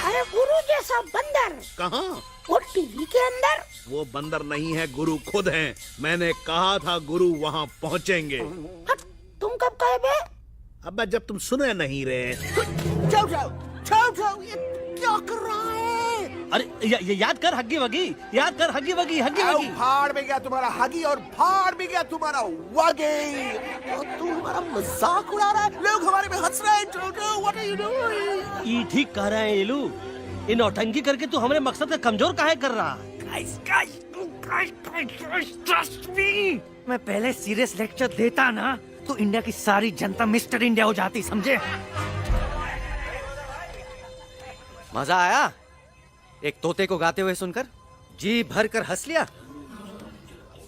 अरे गुरु जैसा बंदर कहाँ? वो टीवी के अंदर। वो बंदर नहीं है, गुरु खुद हैं। मैंने कहा था गुरु वहाँ पहुँचेंगे। तुम कब कहे बे? अब जब तुम सुने नहीं रहे। जाओ जाओ जाओ जाओ, ये क्या कर रहा है? अरे याद कर हग्गी वगी, याद कर हग्गी वगी, हग्गी वगी। भाड़ में गया तुम्हारा हगी और भाड़ में गया तुम्हारा वगी। और तू हमारा मजाक उड़ा रहा है, लोग हमारे में हंस रहे हैं। टोटो, व्हाट आर यू डूइंग? ये ठीक कह रहे हैं येलू, इन नौटंकी करके तू हमारे मकसद का कमजोर काहे कर रहा? मैं पहले सीरियस लेक्चर देता ना तो इंडिया की सारी जनता मिस्टर इंडिया हो जाती, समझे? मजा आया एक तोते को गाते हुए सुनकर? जी भर कर हंस लिया।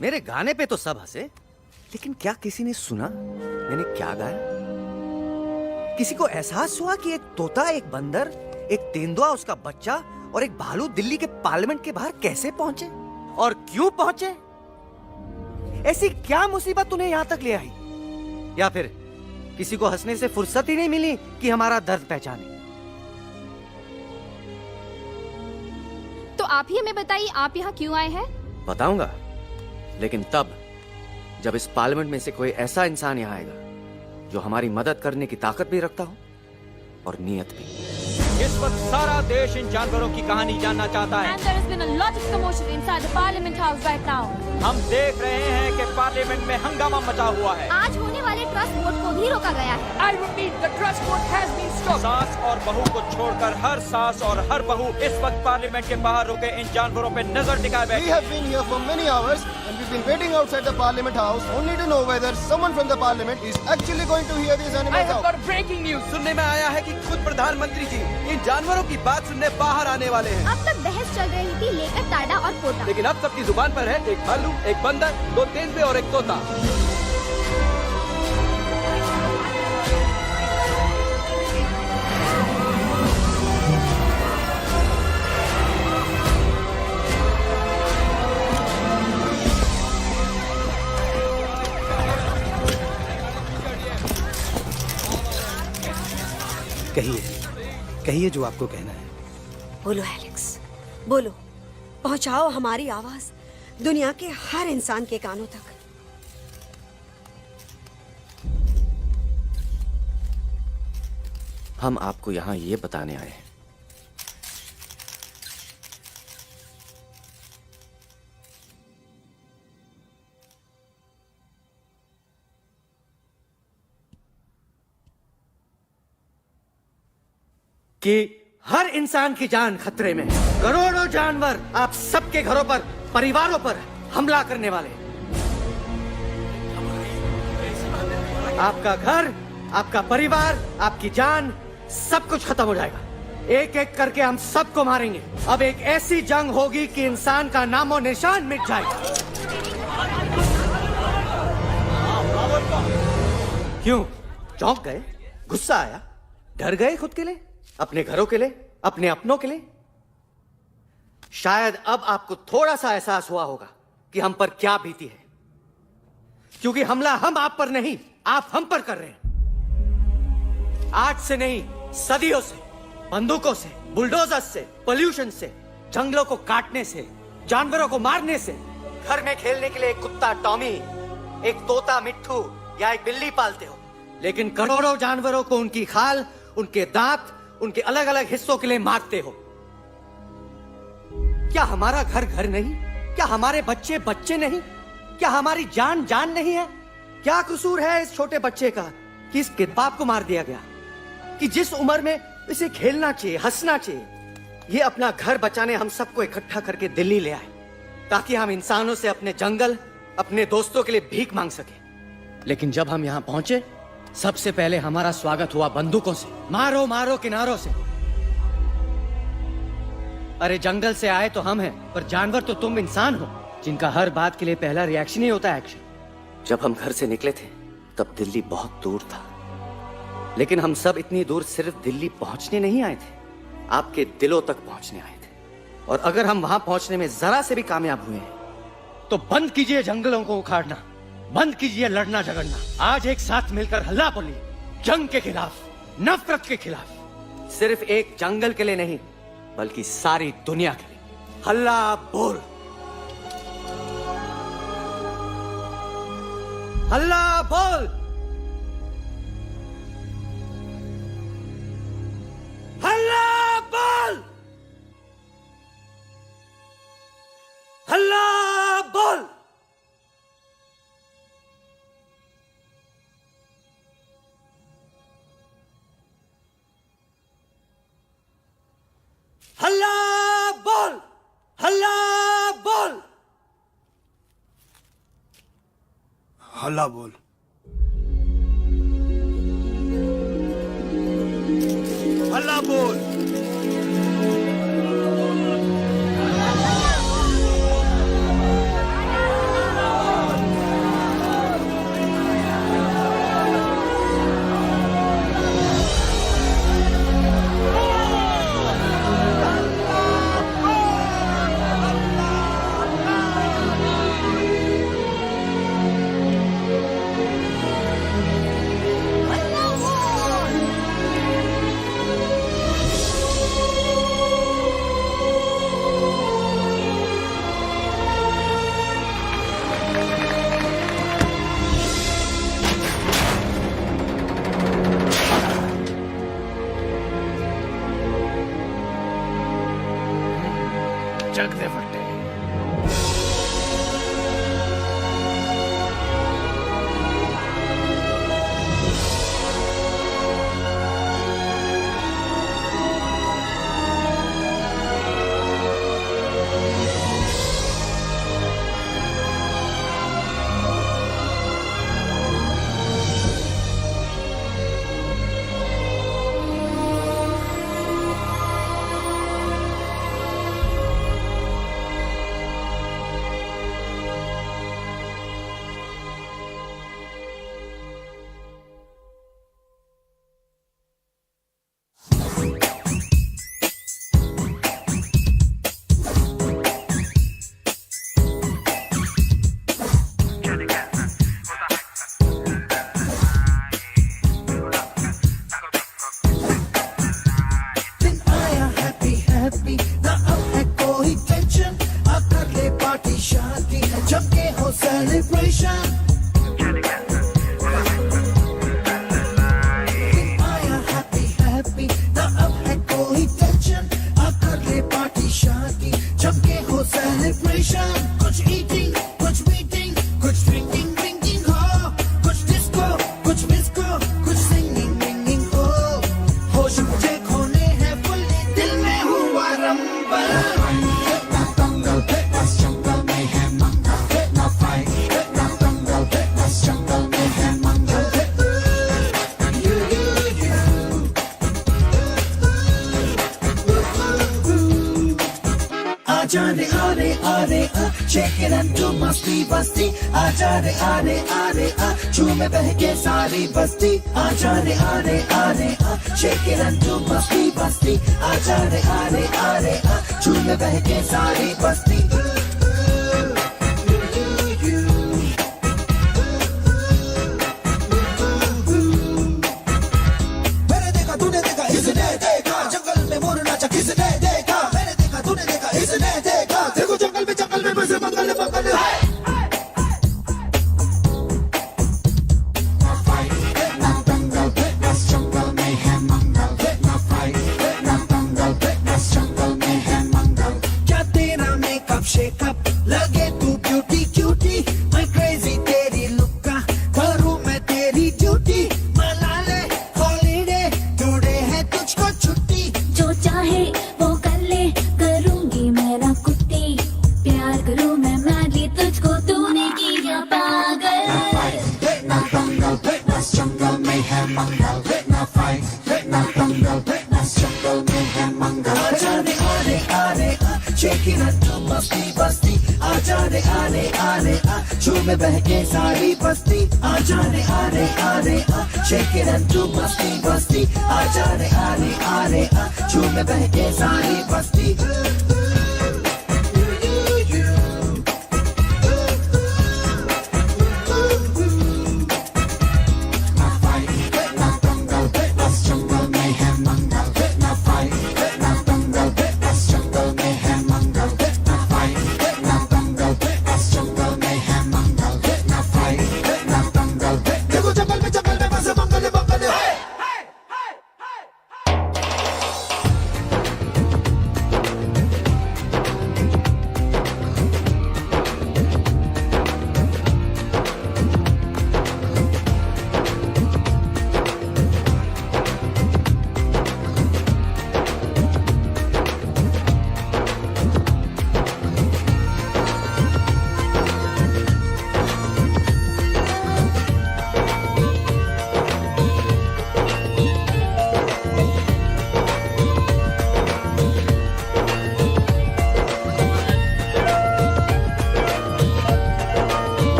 मेरे गाने पे तो सब हंसे, लेकिन क्या किसी ने सुना मैंने क्या गाया? किसी को एहसास हुआ कि एक तोता, एक बंदर, एक तेंदुआ, उसका बच्चा और एक भालू दिल्ली के पार्लियामेंट के बाहर कैसे पहुंचे और क्यों पहुंचे? ऐसी क्या मुसीबत उन्हें यहां तक ले आई? या फिर किसी को हंसने से फुर्सत ही नहीं मिली कि हमारा दर्द पहचाने? तो आप ही हमें बताइए, आप यहाँ क्यों आए हैं? बताऊंगा, लेकिन तब जब इस पार्लियामेंट में से कोई ऐसा इंसान यहाँ आएगा जो हमारी मदद करने की ताकत भी रखता हो और नीयत भी। इस वक्त सारा देश इन जानवरों की कहानी जानना चाहता है। And there has been a lot of commotion inside the Parliament House right now. हम देख रहे हैं कि पार्लियामेंट में हंगामा मचा हुआ है। आज होने वाले ट्रस्ट वोट को भी रोका गया है। I repeat, the trust vote has been stopped. सास और बहू को छोड़कर हर सास और हर बहू इस वक्त पार्लियामेंट के बाहर रुके इन जानवरों पे नजर टिकाए बैठे। We have been here for many hours and we've been waiting outside the Parliament House only to know whether someone from the Parliament is actually going to hear these animals out. I have got breaking news. सुनने में आया है कि खुद प्रधानमंत्री जी इन जानवरों की बात सुनने बाहर आने वाले हैं। अब तक बहस चल रही थी लेकर टाडा और पोता, लेकिन अब सबकी जुबान पर है एक भालू, एक बंदर, 2 तेंदुए और एक तोता। कहिए जो आपको कहना है। बोलो एलेक्स, बोलो। पहुंचाओ हमारी आवाज दुनिया के हर इंसान के कानों तक। हम आपको यहाँ ये बताने आए हैं कि हर इंसान की जान खतरे में है। करोड़ों जानवर आप सबके घरों पर, परिवारों पर हमला करने वाले हैं। आपका घर, आपका परिवार, आपकी जान, सब कुछ खत्म हो जाएगा। एक एक करके हम सबको मारेंगे। अब एक ऐसी जंग होगी कि इंसान का नामो निशान मिट जाएगा। क्यों चौंक गए? गुस्सा आया? डर गए खुद के लिए, अपने घरों के लिए, अपने अपनों के लिए? शायद अब आपको थोड़ा सा एहसास हुआ होगा कि हम पर क्या बीती है, क्योंकि हमला हम आप पर नहीं, आप हम पर कर रहे हैं। आज से नहीं, सदियों से, बंदूकों से, बुलडोजर से, पोल्यूशन से, जंगलों को काटने से, जानवरों को मारने से। घर में खेलने के लिए एक कुत्ता टॉमी, एक तोता मिट्ठू या एक बिल्ली पालते हो, लेकिन करोड़ों जानवरों को उनकी खाल, उनके दांत, उनके अलग अलग हिस्सों के लिए मारते हो। क्या हमारा घर घर नहीं? क्या हमारे बच्चे बच्चे नहीं? क्या हमारी जान जान नहीं है? क्या कसूर है इस छोटे बच्चे का कि इसके बाप को मार दिया गया, कि जिस उम्र में इसे खेलना चाहिए, हंसना चाहिए? ये अपना घर बचाने हम सबको इकट्ठा करके दिल्ली ले आए ताकि हम इंसानों से अपने जंगल, अपने दोस्तों के लिए भीख मांग सके। लेकिन जब हम यहाँ पहुंचे, सबसे पहले हमारा स्वागत हुआ बंदूकों से, मारो मारो किनारों से। अरे जंगल से आए तो हम हैं, पर जानवर तो तुम इंसान हो, जिनका हर बात के लिए पहला रिएक्शन ही होता है एक्शन। जब हम घर से निकले थे तब दिल्ली बहुत दूर था, लेकिन हम सब इतनी दूर सिर्फ दिल्ली पहुंचने नहीं आए थे, आपके दिलों तक पहुंचने आए थे। और अगर हम वहां पहुंचने में जरा से भी कामयाब हुए हैं तो बंद कीजिए जंगलों को उखाड़ना, बंद कीजिए लड़ना झगड़ना। आज एक साथ मिलकर हल्ला बोलिए, जंग के खिलाफ, नफरत के खिलाफ। सिर्फ एक जंगल के लिए नहीं, बल्कि सारी दुनिया के लिए हल्ला बोल, हल्ला बोल, हल्ला बोल, हल्ला बोल। हल्ला बोल, हल्ला बोल, हल्ला बोल। हल्ला बोल। चक दे फट्टे। बहके सारी बस्ती